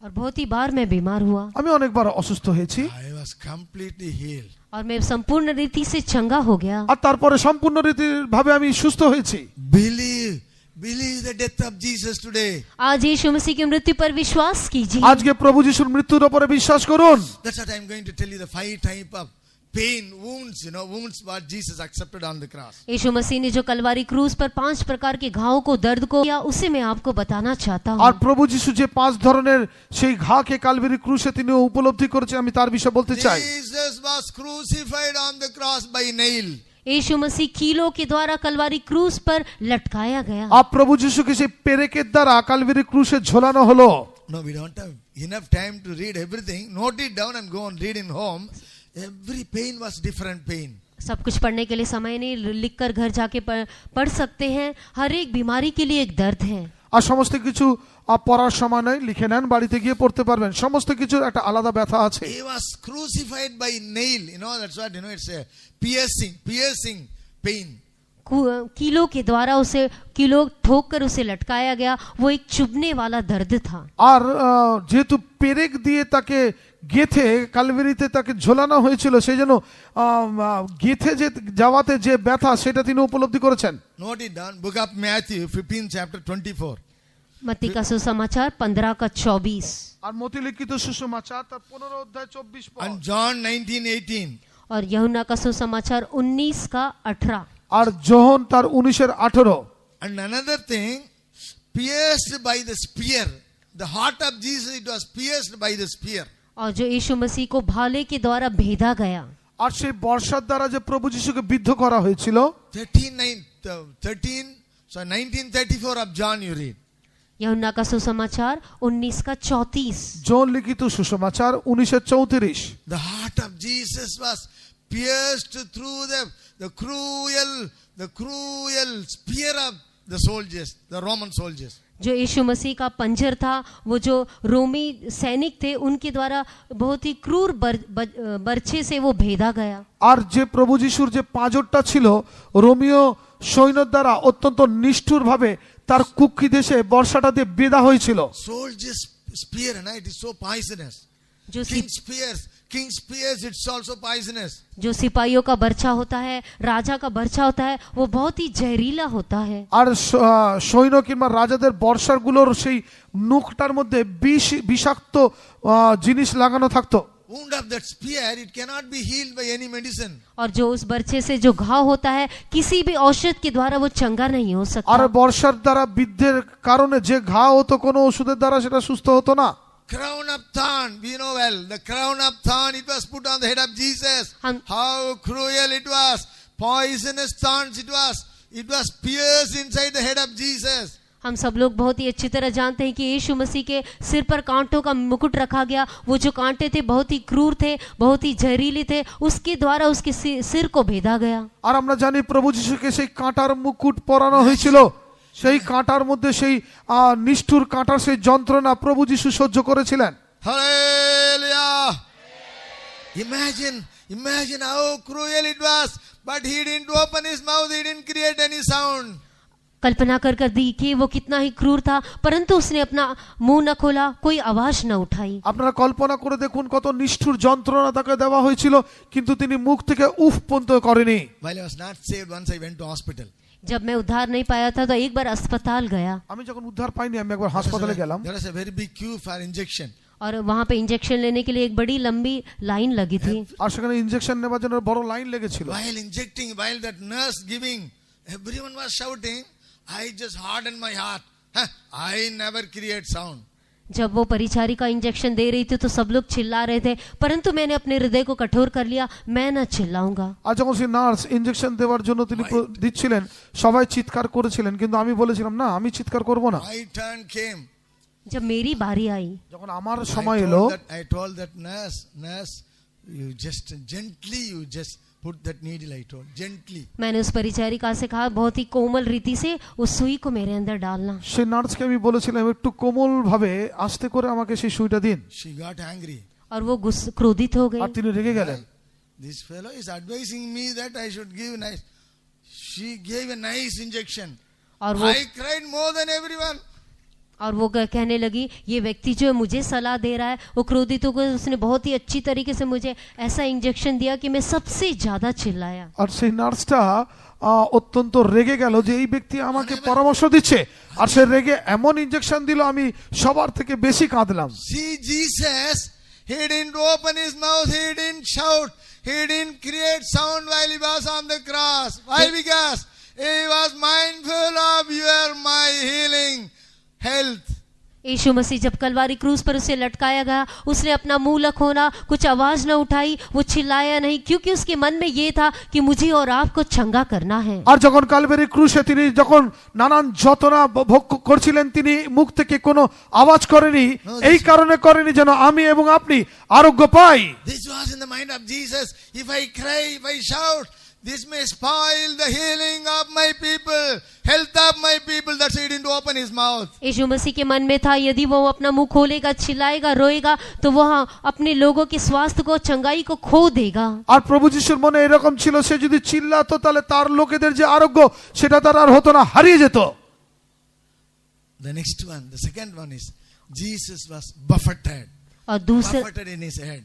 और बहुत ही बार मैं बीमार हुआ। আমি অনেকবার অসুস্থ হয়েছি। I was completely healed. और मैं संपूर्ण रीति से चंगा हो गया। আর তারপরে সম্পূর্ণ ভাবে আমি সুস্থ হয়েছি। Believe the death of Jesus today. आज यीशु मसीह की मृत्यु पर विश्वास कीजिए। আজকে প্রভু যিশুর মৃত্যুর উপরে বিশ্বাস করুন। That's what I'm going to tell you, the 5 type of pain, wounds, wounds what Jesus accepted on the cross. यीशु मसीह ने जो कलवारी क्रूस पर 5 प्रकार के घावों को, दर्द को किया, उसे मैं आपको बताना चाहता हूँ। আর প্রভু যিশু যে 5 ধরনের সেই ঘাকে কালভারি ক্রুশে তিনি উপলব্ধি করেছেন, আমি তার বিষয়ে বলতে চাই। Jesus was crucified on the cross by nail. यीशु मसीह कीलों के द्वारा कलवारी क्रूस पर लटकाया गया। আর প্রভু যিশুকে সেই পেরেকের দ্বারা কালভারি ক্রুশে ঝোলানো হলো। No, we don't have enough time to read everything. Note it down and go and read in home. Every pain was different pain. सब कुछ पढ़ने के लिए समय नहीं, लिखकर घर जाके पढ़ सकते हैं। हर एक बीमारी के लिए एक दर्द है। আর সমস্ত কিছু পড়ার সময় নয়, লিখে নেন, বাড়িতে গিয়ে পড়তে পারবেন। সমস্ত কিছুর একটা আলাদা ব্যথা আছে। He was crucified by nail. That's what it's a piercing pain. कीलों के द्वारा उसे कीलों ठोक कर उसे लटकाया गया। वो एक चुभने वाला दर्द था। আর যেহেতু পেরেক দিয়ে তাকে গেথে কালভারিতে তাকে ঝোলানো হয়েছিল, সেই জন্য গেথে যে যাওয়াতে যে ব্যথা সেটা তিনি উপলব্ধি করেছেন। Note it down. Book of Matthew 15 chapter 24. मत्ती का सुसमाचार 15 का 24 আর মতি লিখিত সুসমাচার তার 15 অধ্যায় 24 পদ। And John 19:18. और यूहन्ना का सुसमाचार 19 का 18 আর যোহন তার 19:18। And another thing, pierced by the spear. The heart of Jesus, it was pierced by the spear. और जो यीशु मसीह को भाले के द्वारा भेदा गया। আর সেই বর্ষার দ্বারা যে প্রভু যিশুকে বিদ্ধ করা হয়েছিল। 1934 of John you read. यूहन्ना का सुसमाचार 19 का 34 যোহন লিখিত সুসমাচার 19:34। The heart of Jesus was pierced through the cruel spear of the soldiers, the Roman soldiers. जो यीशु मसीह का पंजर था, वो जो रोमी सैनिक थे उनके द्वारा बहुत ही क्रूर बर्छे से वो भेदा गया। আর যে প্রভু যিশুর যে পাঁজরটা ছিল রোমীয় সৈন্যদের দ্বারা অত্যন্ত নিষ্ঠুর ভাবে তার কুক্ষি দেশে বর্ষাটা দিয়ে বেধা হয়েছিল। Soldiers spear, and it is so poisonous. जो King spears, it's also poisonous. जो सिपाहियों का बर्छा होता है, राजा का बर्छा होता है, वो बहुत ही जहरीला होता है। আর সৈন্য কিংবা রাজাদের বর্ষাগুলোর সেই নুকটার মধ্যে বিষাক্ত জিনিস লাগানো থাকতো। Wound of that spear, it cannot be healed by any medicine. और जो उस बर्छे से जो घाव होता है, किसी भी औषध के द्वारा वो चंगा नहीं हो सकता। আর বর্ষার দ্বারা বিদ্ধের কারণে যে ঘা হতো কোনো ওষুধের দ্বারা সেটা সুস্থ হতো না। Crown of thorn, we know well. The crown of thorn, it was put on the head of Jesus. How cruel it was. Poisonous thorns it was. It was pierced inside the head of Jesus. हम सब लोग बहुत ही अच्छी तरह जानते हैं कि यीशु मसीह के सिर पर कांटों का मुकुट रखा गया। वो जो कांटे थे बहुत ही क्रूर थे, बहुत ही जहरीले थे, उसके द्वारा उसके सिर को भेदा गया। আর আমরা জানি প্রভু যিশুকে সেই কাঁটার মুকুট পরানো হয়েছিল। সেই কাঁটার মধ্যে সেই নিষ্ঠুর কাঁটার সেই যন্ত্রণা প্রভু যিশু সহ্য করেছিলেন। Hallelujah! Imagine how cruel it was, but he didn't open his mouth, he didn't create any sound. कल्पना कर कर देखिए वो कितना ही क्रूर था, परंतु उसने अपना मुंह न खोला, कोई आवाज न उठाई। আপনারা কল্পনা করে দেখুন কত নিষ্ঠুর যন্ত্রণা তাকে দেওয়া হয়েছিল, কিন্তু তিনি মুখ থেকে উফ পর্যন্ত করেনি। While I was not saved, once I went to hospital. जब मैं उद्धार नहीं पाया था तो एक बार अस्पताल गया, আমি যখন উদ্ধার পাইনি আমি একবার হাসপাতালে গেলাম। There was a very big queue for injection. और वहां पे इंजेक्शन लेने के लिए एक बड़ी लंबी लाइन लगी थी। আর সেখানে ইনজেকশন নেবার জন্য বড় লাইন লেগেছিল। While injecting, while that nurse giving, everyone was shouting. I just hardened my heart. I never create sound. जब वो परिचारिका इंजेक्शन दे रही थी तो सब लोग चिल्ला रहे थे, परंतु मैंने अपने हृदय को कठोर कर लिया, मैं ना चिल्लाऊंगा। আর যখন সেই নার্স ইনজেকশন দেওয়ার জন্য তিনি দিচ্ছিলেন, সবাই চিৎকার করেছিলেন, কিন্তু আমি বলেছিলাম না, আমি চিৎকার করব না। My turn came. जब मेरी बारी आई, যখন আমার সময় এলো, I told that nurse, you just gently, you just put that needle. I told gently. मैंने उस परिचारिका से कहा बहुत ही कोमल रीति से उस सुई को मेरे अंदर डालना। সেই নার্সকে আমি বলেছিলাম একটু কোমল ভাবে আস্তে করে আমাকে সেই সুইটা দিন। She got angry. और वो क्रोधित हो गई। আর তিনি রেগে গেলেন। This fellow is advising me that I should give nice. She gave a nice injection. और वो I cried more than everyone. और वो कहने लगी, ये व्यक्ति जो मुझे सलाह दे रहा है वो क्रोधित होकर उसने बहुत ही अच्छी तरीके से मुझे ऐसा इंजेक्शन दिया कि मैं सबसे ज्यादा चिल्लाया। আর সেই নার্সটা অত্যন্ত রেগে গেল যে এই ব্যক্তি আমাকে পরামর্শ দিচ্ছে, আর সে রেগে এমন ইনজেকশন দিল আমি সবার থেকে বেশি কাঁদলাম। See Jesus, he didn't open his mouth, he didn't shout, he didn't create sound while he was on the cross. Why? Because he was mindful of my healing, health. यीशु मसीह जब कलवारी क्रूस पर उसे लटकाया गया, उसने अपना मुंह न खोला, कुछ आवाज न उठाई, वो चिल्लाया नहीं, क्योंकि उसके मन में ये था कि मुझे और आपको चंगा करना है। আর যখন কালভারি ক্রুশে তিনি যখন নানান যন্ত্রণা ভোগ করছিলেন, তিনি মুখ থেকে কোনো আওয়াজ করেনি, এই কারণে করেনি যেন আমি এবং আপনি আরোগ্য পাই। This was in the mind of Jesus. If I cry, if I shout, this may spoil the healing of my people, health of my people. That's why he didn't open his mouth. यीशु मसीह के मन में था यदि वो अपना मुंह खोलेगा, चिल्लाएगा, रोएगा तो वह अपने लोगों के स्वास्थ्य को, चंगाई को खो देगा। আর প্রভু যিশুর মনে এরকম ছিল, সে যদি চিল্লাতো তাহলে তার লোকেদের যে আরোগ্য সেটা তার আর হতো না, হারিয়ে যেত। The next one, the second one is Jesus was buffeted. और दूसरा Buffeted in his head.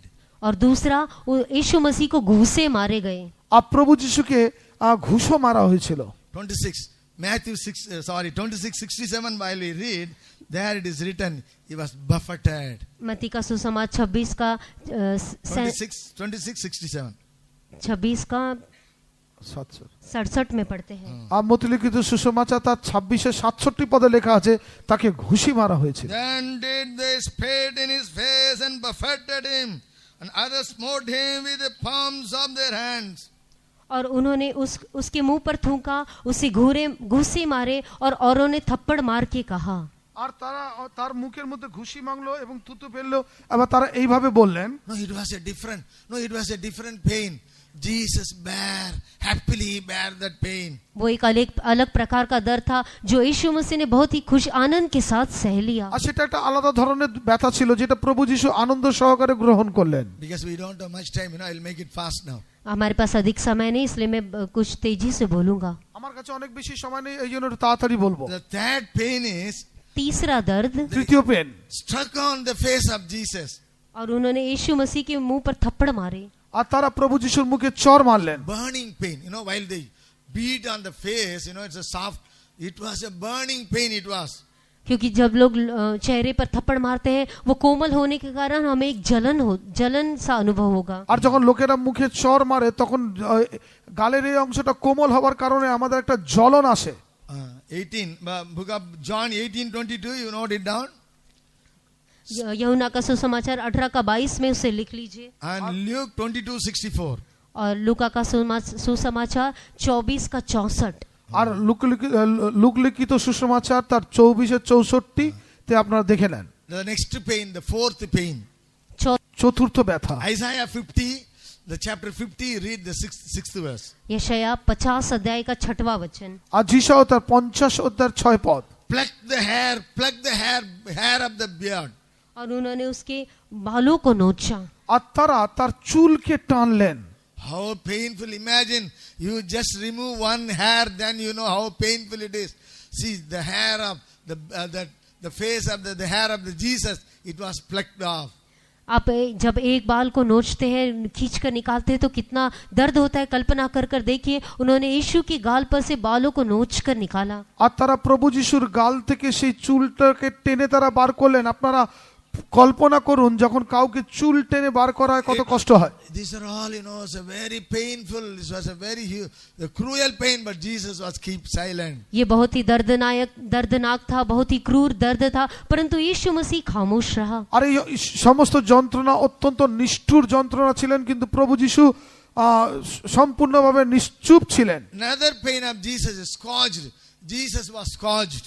यीशु मसीह को घूसे मारे गए। আর প্রভু যিশুকে ঘুষও মারা হয়েছিল। 26:67 while we read, there it is written, he was buffeted. मत्ती का सुसमाचार 26 का 26:67. 26 का 67 में पढ़ते हैं। আর মতিলিখিত সুসমাচার তার 26:67 পদে লেখা আছে তাকে ঘুষি মারা হয়েছিল। Then did they spit in his face and buffeted him, and others smote him with the palms of their hands. और उन्होंने उसके मुंह पर थूका, उसे घूसे मारे और औरों ने थप्पड़ मार के कहा। আর তারা তার মুখের মধ্যে ঘুষি মারলো এবং থুতু ফেললো, আবার তারা এইভাবে বললেন। No, it was a different pain. Jesus happily bear that pain. वो एक अलग प्रकार का दर्द था जो यीशु मसीह ने बहुत ही खुश आनंद के साथ सह लिया। আর সেটা একটা আলাদা ধরনের ব্যথা ছিল যেটা প্রভু যিশু আনন্দ সহকারে গ্রহণ করলেন। Because we don't have much time, I'll make it fast now. हमारे पास अधिक समय नहीं, इसलिए मैं कुछ तेजी से बोलूंगा। আমার কাছে অনেক বেশি সময় নেই, এইজন্য একটু তাড়াতাড়ি বলবো। The third pain is तीसरा दर्द, তৃতীয় pen, struck on the face of Jesus. और उन्होंने यीशु मसीह के मुंह पर थप्पड़ मारे। আর তারা প্রভু যিশুর মুখে চর মারলেন। Burning pain, while they beat on the face, it's a soft, it was a burning pain, it was. क्योंकि जब लोग चेहरे पर थप्पड़ मारते हैं वो कोमल होने के कारण हमें एक जलन सा अनुभव होगा। আর যখন লোকেরা মুখে চর মারে তখন গালের এই অংশটা কোমল হওয়ার কারণে আমাদের একটা জ্বলন আসে। 18 book of John 18:22, you note it down. यूहन्ना का सुसमाचार 18 का 22 में उसे लिख लीजिए। And Luke 22:64. और लूका का सुसमाचार 24 का 64। আর লুকলিখিত সুসমাচার তার 24-64 তে আপনারা দেখে নেন। The next pain, the fourth pain. চতুর্থ ব্যথা। Isaiah 50, the chapter 50, read the sixth verse. यशायाह 50 अध्याय का 6वां वचन। আর যিশাও তার 50 অধ্যায়ের 6 পদ। Pluck the hair of the beard. और उन्होंने उसके बालों को नोचा। আর তারা তার চুলকে টানলেন। How painful. Imagine you just remove one hair, then you know how painful it is. See, the hair of the face of the hair of the Jesus, it was plucked off. आप जब एक बाल को नोचते हैं, खींच कर निकालते हैं, तो कितना दर्द होता है। कल्पना कर कर देखिए, उन्होंने यीशु की गाल पर से बालों को नोच कर निकाला। আর তারা প্রভু যিশুর গাল থেকে সেই চুলটাকে টেনে তারা বার করলেন। আপনারা কল্পনা করুন যখন কাউকে চুল টেনে বার করা হয় কত কষ্ট হয়। These are all, it's a very painful, this was a very cruel pain, but Jesus was keep silent. ये बहुत ही दर्दनाक था, बहुत ही क्रूर दर्द था, परंतु यीशु मसीह खामोश रहा। আর এই সমস্ত যন্ত্রণা অত্যন্ত নিষ্ঠুর যন্ত্রণা ছিলেন, কিন্তু প্রভু যিশু সম্পূর্ণভাবে নিশ্চুপ ছিলেন। Another pain of Jesus is scourged. Jesus was scourged.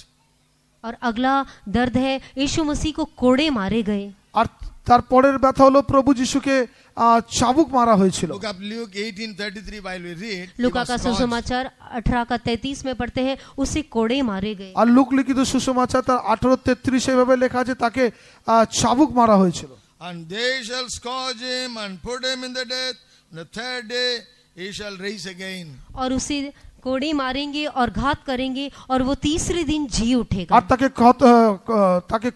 और अगला दर्द है, यीशु मसीह को कोड़े मारे गए। আর তার পরের ব্যথা হলো প্রভু যিশুকে চাবুক মারা হয়েছিল। Look up Luke 18:33 while we read. लूका का सुसमाचार 18 का 33 में पढ़ते हैं, उसे कोड़े मारे गए। আর লুক লিখিত সুসমাচার তার 18:33 এভাবে লেখা আছে, তাকে চাবুক মারা হয়েছিল। And they shall scourge him and put him in the death. On the third day he shall rise again. और उसे कोड़े मारेंगे और घात करेंगे, और वो तीसरे दिन जी उठेगा। আর তাকে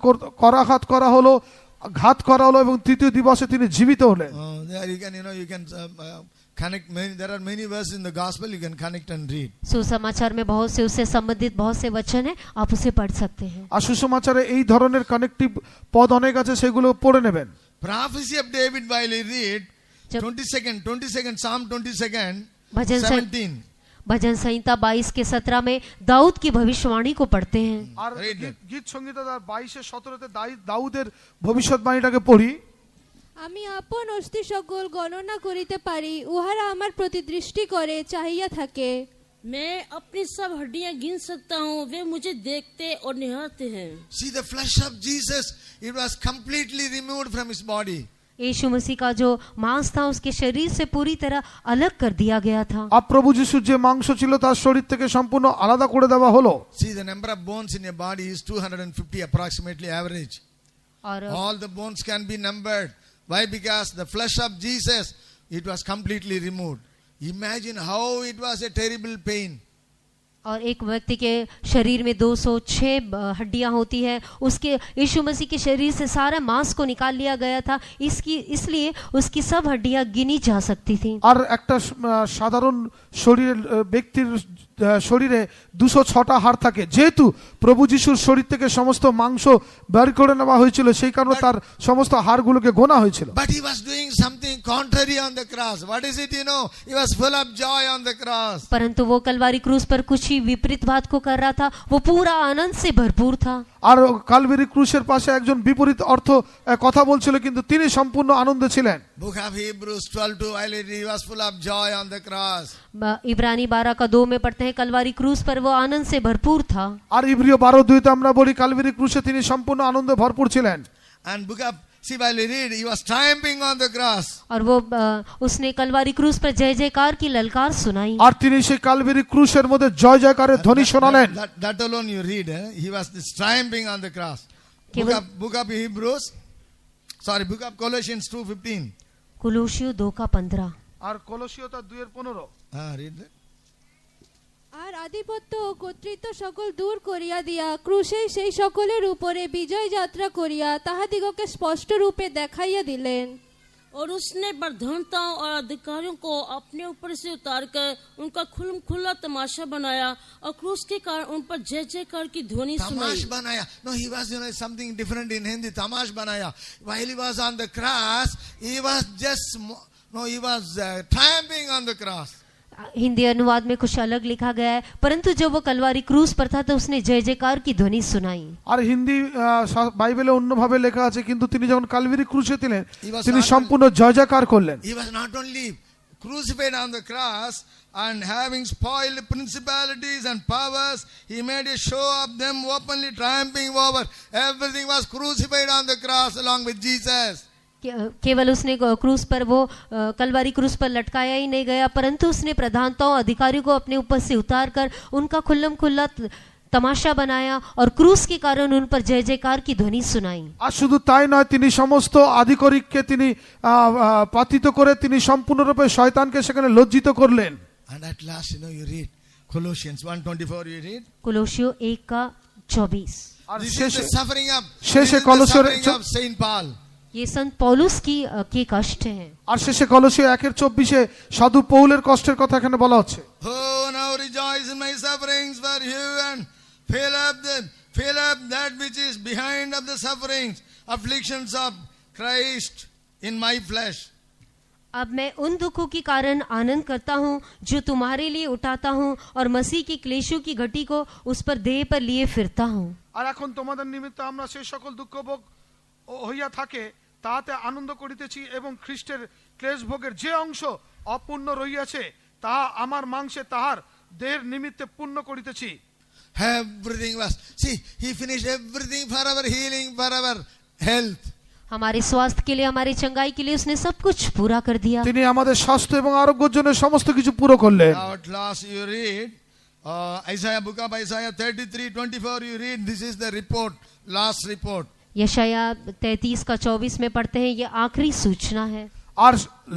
করাঘাত করা হলো, ঘাত করা হলো, এবং তৃতীয় দিবসে তিনি জীবিত হলেন। There you can connect many. There are many verses in the gospel you can connect and read. सुसमाचार में बहुत से उससे संबंधित बहुत से वचन है, आप उसे पढ़ सकते हैं। আর সুসমাচারে এই ধরনের কানেক্টিভ পদ অনেক আছে, সেগুলো পড়ে নেবেন। Prophecy of David while you read 22nd Psalm 22nd भजन 17. भजन संहिता 22 के 17 में दाऊद की भविष्यवाणी को पढ़ते हैं। আর গীত সংহিতা 22:17 দাউদের ভবিষ্যৎবাণীটাকে পড়ি। আমি আপন অস্থি সকল গণনা করিতে পারি, উহারা আমার প্রতি দৃষ্টি করে চাহিয়া থাকে। मैं अपनी सब हड्डियां गिन सकता हूँ, वे मुझे देखते और निहारते हैं। See, the flesh of Jesus, it was completely removed from his body. यीशु मसीह का जो मांस था उसके शरीर से पूरी तरह अलग कर दिया गया था। আর প্রভু যিশুর যে মাংস ছিল তার শরীর থেকে সম্পূর্ণ আলাদা করে দেওয়া হলো। See, the number of bones in your body is 250 approximately average. और All the bones can be numbered. Why? Because the flesh of Jesus, it was completely removed. Imagine how it was a terrible pain. और एक व्यक्ति के शरीर में 206 हड्डियां होती है, उसके यीशु मसीह के शरीर से सारा मांस को निकाल लिया गया था, इसलिए उसकी सब हड्डियां गिनी जा सकती थी। আর একটা সাধারণ শরীরের ব্যক্তির শরীরে 206টা হাড় থাকে, যেহেতু প্রভু যিশুর শরীর থেকে সমস্ত মাংস বের করে নেওয়া হয়েছিল, সেই কারণে তার সমস্ত হাড়গুলোকে গোনা হয়েছিল। But he was doing something contrary on the cross. What is it? He was full of joy on the cross. परंतु वो कलवारी क्रूस पर कुछ ही विपरीत बात को कर रहा था, वो पूरा आनंद से भरपूर था। আর কালভারি ক্রুশের পাশে একজন বিপরীত অর্থ কথা বলছিল, কিন্তু তিনি সম্পূর্ণ আনন্দে ছিলেন। Book of Hebrews 12:2, he was full of joy on the cross. इब्रानी 12 का 2 में पढ़ते हैं, कलवारी क्रूस पर वो आनंद से भरपूर था। আর ইব্রিয় 12:2 আমরা বলি কালভারি ক্রুশে তিনি সম্পূর্ণ আনন্দে ভরপুর ছিলেন। And book of, see, while we read, he was triumphing on the cross. और वो उसने कलवारी क्रूस पर जय जयकार की ललकार सुनाई। আর তিনি সেই কালভারি ক্রুশের মধ্যে জয় জয়কারের ধ্বনি শোনালেন। That alone you read, he was triumphing on the cross. Book of Hebrews, book of Colossians 2:15. कुलूसियों 2 का 15। আর কলোসীয় 2:15। Read that. আর আধিপত্য ও কর্তৃত্ব সকল দূর করিয়া দিয়া ক্রুশে সেই সকলের উপরে বিজয় যাত্রা করিয়া তাহাদিগকে স্পষ্ট রূপে দেখাইয়া দিলেন। और उसने प्रधानताओं और अधिकारियों को अपने ऊपर से उतारकर उनका खुला तमाशा बनाया और क्रूस के कारण उन पर जय जयकार की ध्वनि सुनाई। तमाश बनाया. No, he was something different in Hindi. तमाश बनाया. While he was on the cross, he was triumphing on the cross. Hindi अनुवाद में कुछ अलग लिखा गया है, परंतु जब वो कलवारी क्रूस पर था तो उसने जय जयकार की ध्वनि सुनाई। আর হিন্দি বাইবেলে অন্যভাবে লেখা আছে, কিন্তু তিনি যখন কালভারি ক্রুশে ছিলেন তিনি সম্পূর্ণ জয় জয়কার করলেন। He was not only crucified on the cross and having spoiled principalities and powers, he made a show of them openly triumphing over. Everything was crucified on the cross along with Jesus. केवल उसने क्रूस पर वो कलवारी क्रूस पर लटकाया ही नहीं गया, परंतु उसने प्रधानताओं अधिकारियों को अपने ऊपर से उतार कर उनका खुल्लम खुल्ला तमाशा बनाया और क्रूस के कारण उन पर जय जयकार की ध्वनि सुनाई। আর শুধু তাই নয়, তিনি সমস্ত আধিকারিককে তিনি পাতিত করে তিনি সম্পূর্ণরূপে শয়তানকে সেখানে লজ্জিত করলেন। And at last, you read Colossians 1:24, you read. कुलोसियों 1:24। R This is শেষে the suffering of, শেষে this is the কলোসীয় suffering of Saint Paul. ये संत पौलुस के कष्ट हैं। আর শেষে কলোসীয় 1:24 সাধু পৌলের কষ্টের কথা এখানে বলা হচ্ছে। Oh, now rejoice in my sufferings for you and fill up that which is behind of the sufferings, afflictions of Christ in my flesh. अब मैं उन दुखों के कारण आनंद करता हूँ जो तुम्हारे लिए उठाता हूँ और मसीह की क्लेशों की घटी को उस पर देह पर लिए फिरता हूँ। আর এখন তোমাদের নিমিত্ত আমরা সেই সকল দুঃখ ভোগ হইয়া থাকে তাহাতে আনন্দ করিতেছি এবং খ্রিস্টের ক্লেশ ভোগের যে অংশ অপূর্ণ রহিয়াছে তাহা আমার মাংসে তাহার দেহের নিমিত্তে পূর্ণ করিতেছি। Everything was, see, he finished everything for our healing, for our health. हमारे स्वास्थ्य के लिए, हमारे चंगाई के लिए उसने सब कुछ पूरा कर दिया। তিনি আমাদের স্বাস্থ্য এবং আরোগ্যের জন্য সমস্ত কিছু পুরো করলেন। Now at last you read Isaiah, book of Isaiah 33:24, you read, this is the report, last report. यशाया 33:24 में पढ़ते हैं, ये आखिरी सूचना है। আর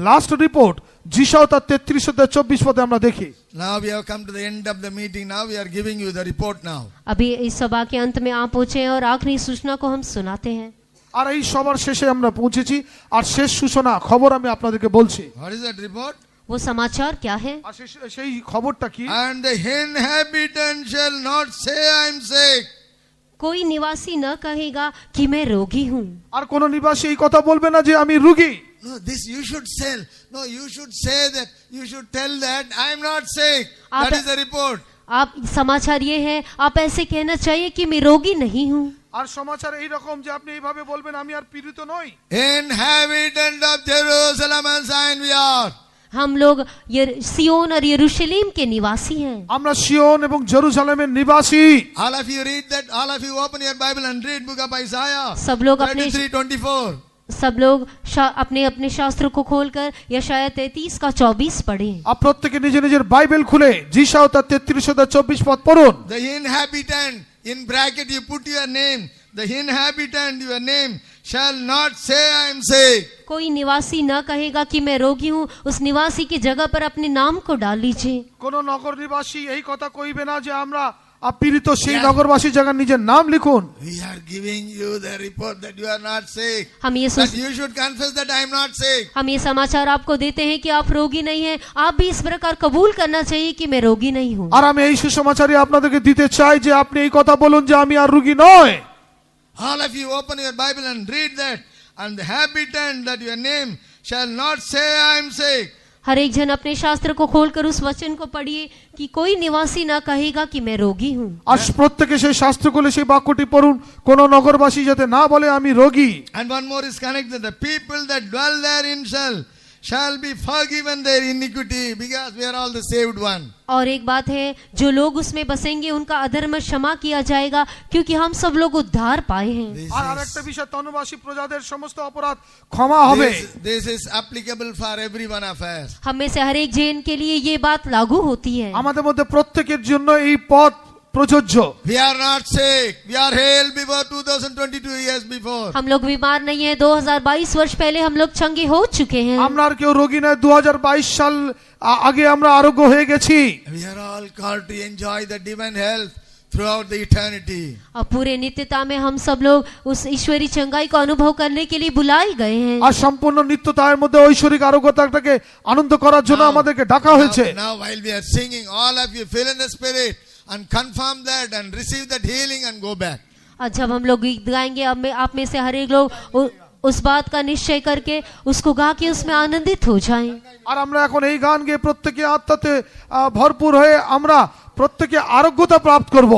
লাস্ট রিপোর্ট যিশাও তার 33-24 পদে আমরা দেখি। Now we have come to the end of the meeting. Now we are giving you the report now. अभी इस सभा के अंत में आप पहुंचे हैं और आखिरी सूचना को हम सुनाते हैं। আর এই সবার শেষে আমরা পৌঁছেছি আর শেষ সূচনা খবর আমি আপনাদেরকে বলছি। What is that report? वो समाचार क्या है? আর সেই খবরটা কি? And the inhabitant shall not say I am sick. कोई निवासी न कहेगा कि मैं रोगी हूँ। আর কোন নিবাসী এই কথা বলবে না যে আমি রোগী। No, this you should say. No, you should say that. You should tell that I am not sick. That is the report. आप समाचार ये है, आप ऐसे कहना चाहिए कि मैं रोगी नहीं हूँ। আর সমাচার এই রকম যে আপনি এইভাবে বলবেন আমি আর পীড়িত নই। Inhabitant of Jerusalem and Zion we are. हम लोग ये सियोन और यरूशलेम के निवासी हैं। আমরা সিয়ন এবং জেরুজালেমের নিবাসী। All of you read that. All of you open your Bible and read book of Isaiah. सब लोग अपने 33:24. अपने अपने शास्त्र को खोलकर यशाया 33:24 पढ़ें। आप প্রত্যেকে নিজে নিজের বাইবেল খুলে যিশাও তার 33-24 পদ পড়ুন। The inhabitant, in bracket you put your name. The inhabitant, your name shall not say I am sick. कोई निवासी न कहेगा कि मैं रोगी हूँ, उस निवासी की जगह पर अपने नाम को डाल लीजिए। কোন নগর নিবাসী এই কথা কইবে না যে আমরা পীড়িত, সেই নগরবাসী জায়গা নিজের নাম লিখুন। We are giving you the report that you are not sick. हम ये That you should confess that I am not sick. हम ये समाचार आपको देते हैं कि आप रोगी नहीं हैं। आप भी इस प्रकार कबूल करना चाहिए कि मैं रोगी नहीं हूँ। আর আমি এই সুসমাচারই আপনাদেরকে দিতে চাই যে আপনি এই কথা বলুন যে আমি আর রোগী নয়। All of you open your Bible and read that. And the habitant that your name shall not say I am sick. हर एक जन अपने शास्त्र को खोलकर उस वचन को पढ़िए कि कोई निवासी ना कहेगा कि मैं रोगी हूँ। আর প্রত্যেকে সেই শাস্ত্র খুলে সেই বাক্যটি পড়ুন, কোন নগরবাসী যাতে না বলে আমি রোগী। And one more is connected. The people that dwell therein shall be forgiven their iniquity, because we are all the saved one. और एक बात है, जो लोग उसमें बसेंगे उनका अधर्म क्षमा किया जाएगा, क्योंकि हम सब लोग उद्धार पाए हैं। আর আরেকটা বিষয়, তনুবাসী প্রজাদের সমস্ত অপরাধ ক্ষমা হবে। This is applicable for every one of us. हम में से हर एक जन के लिए ये बात लागू होती है। আমাদের মধ্যে প্রত্যেকের জন্য এই পথ প্রযোজ্য। We are not sick. We are healed before 2022 years before. हम लोग बीमार नहीं है। 2022 वर्ष पहले हम लोग चंगे हो चुके हैं। আমরা আর কেউ রোগী নয়। 2022 সাল আগে আমরা আরোগ্য হয়ে গেছি। We are all called to enjoy the divine health throughout the eternity. और पूरे नित्यता में हम सब लोग उस ईश्वरी चंगाई को अनुभव करने के लिए बुलाए गए हैं। আর সম্পূর্ণ নিত্যতার মধ্যে ঐশ্বরিক আরোগ্যতাকে আনন্দ করার জন্য আমাদেরকে ডাকা হয়েছে। Now while we are singing, all of you fill in the spirit and confirm that and receive that healing and go back. और जब हम लोग गीत गाएंगे, आप में से हर एक लोग उस बात का निश्चय करके उसको गा के उसमें आनंदित हो जाएं। আর আমরা এখন এই গান গেয়ে প্রত্যেকে আত্মাতে ভরপুর হয়ে আমরা প্রত্যেকে আরোগ্যতা প্রাপ্ত করব।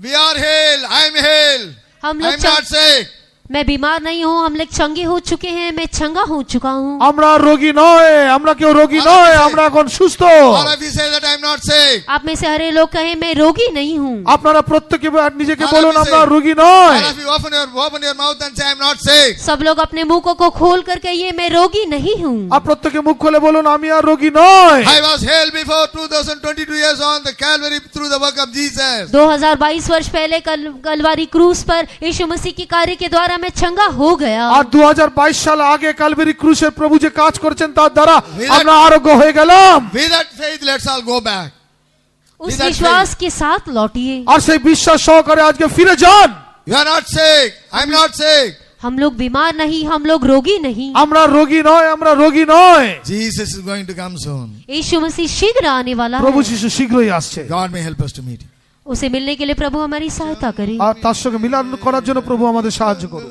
We are healed. I am healed. हम I लोग am not sick. मैं बीमार नहीं हूँ, हम लोग चंगे हो चुके हैं, मैं चंगा हो चुका हूँ। আমরা রোগী নয়, আমরা কেউ রোগী নয়, আমরা এখন সুস্থ। All of you say that I am not sick. आप में से हरे लोग कहें मैं रोगी नहीं हूँ। আপনারা প্রত্যেকে নিজেকে All of বলুন you আমরা say- রোগী নয়। All of you open your mouth and say I am not sick. सब लोग अपने मुंह को खोल कर कहिए मैं रोगी नहीं हूँ। আর প্রত্যেকে মুখ খুলে বলুন আমি আর রোগী নয়। I was healed before 2022 years on the Calvary through the work of Jesus. 2022 वर्ष पहले कलवारी क्रूस पर यीशु मसीह के कार्य के द्वारा मैं चंगा हो गया। আর 2022 সাল আগে কালভারি ক্রুশের প্রভু যে কাজ করেছেন তার দ্বারা আমরা আরোগ্য হয়ে গেলাম। With that faith, let's all go back. उस Is that विश्वास के साथ लौटिए। আর সেই বিশ্বাস সহকারে আজকে ফিরে যান। You are not sick. I am not sick. हम लोग बीमार नहीं, हम लोग रोगी नहीं। আমরা রোগী নয়, আমরা রোগী নয়। Jesus is going to come soon. यीशु मसीह शीघ्र आने वाला প্রভু है। যিশু শীঘ্রই আসছে। God may help us to meet him. उसे मिलने के लिए प्रभु हमारी सहायता करे। আর তার সঙ্গে মিলন করার জন্য প্রভু আমাদের সাহায্য করুন।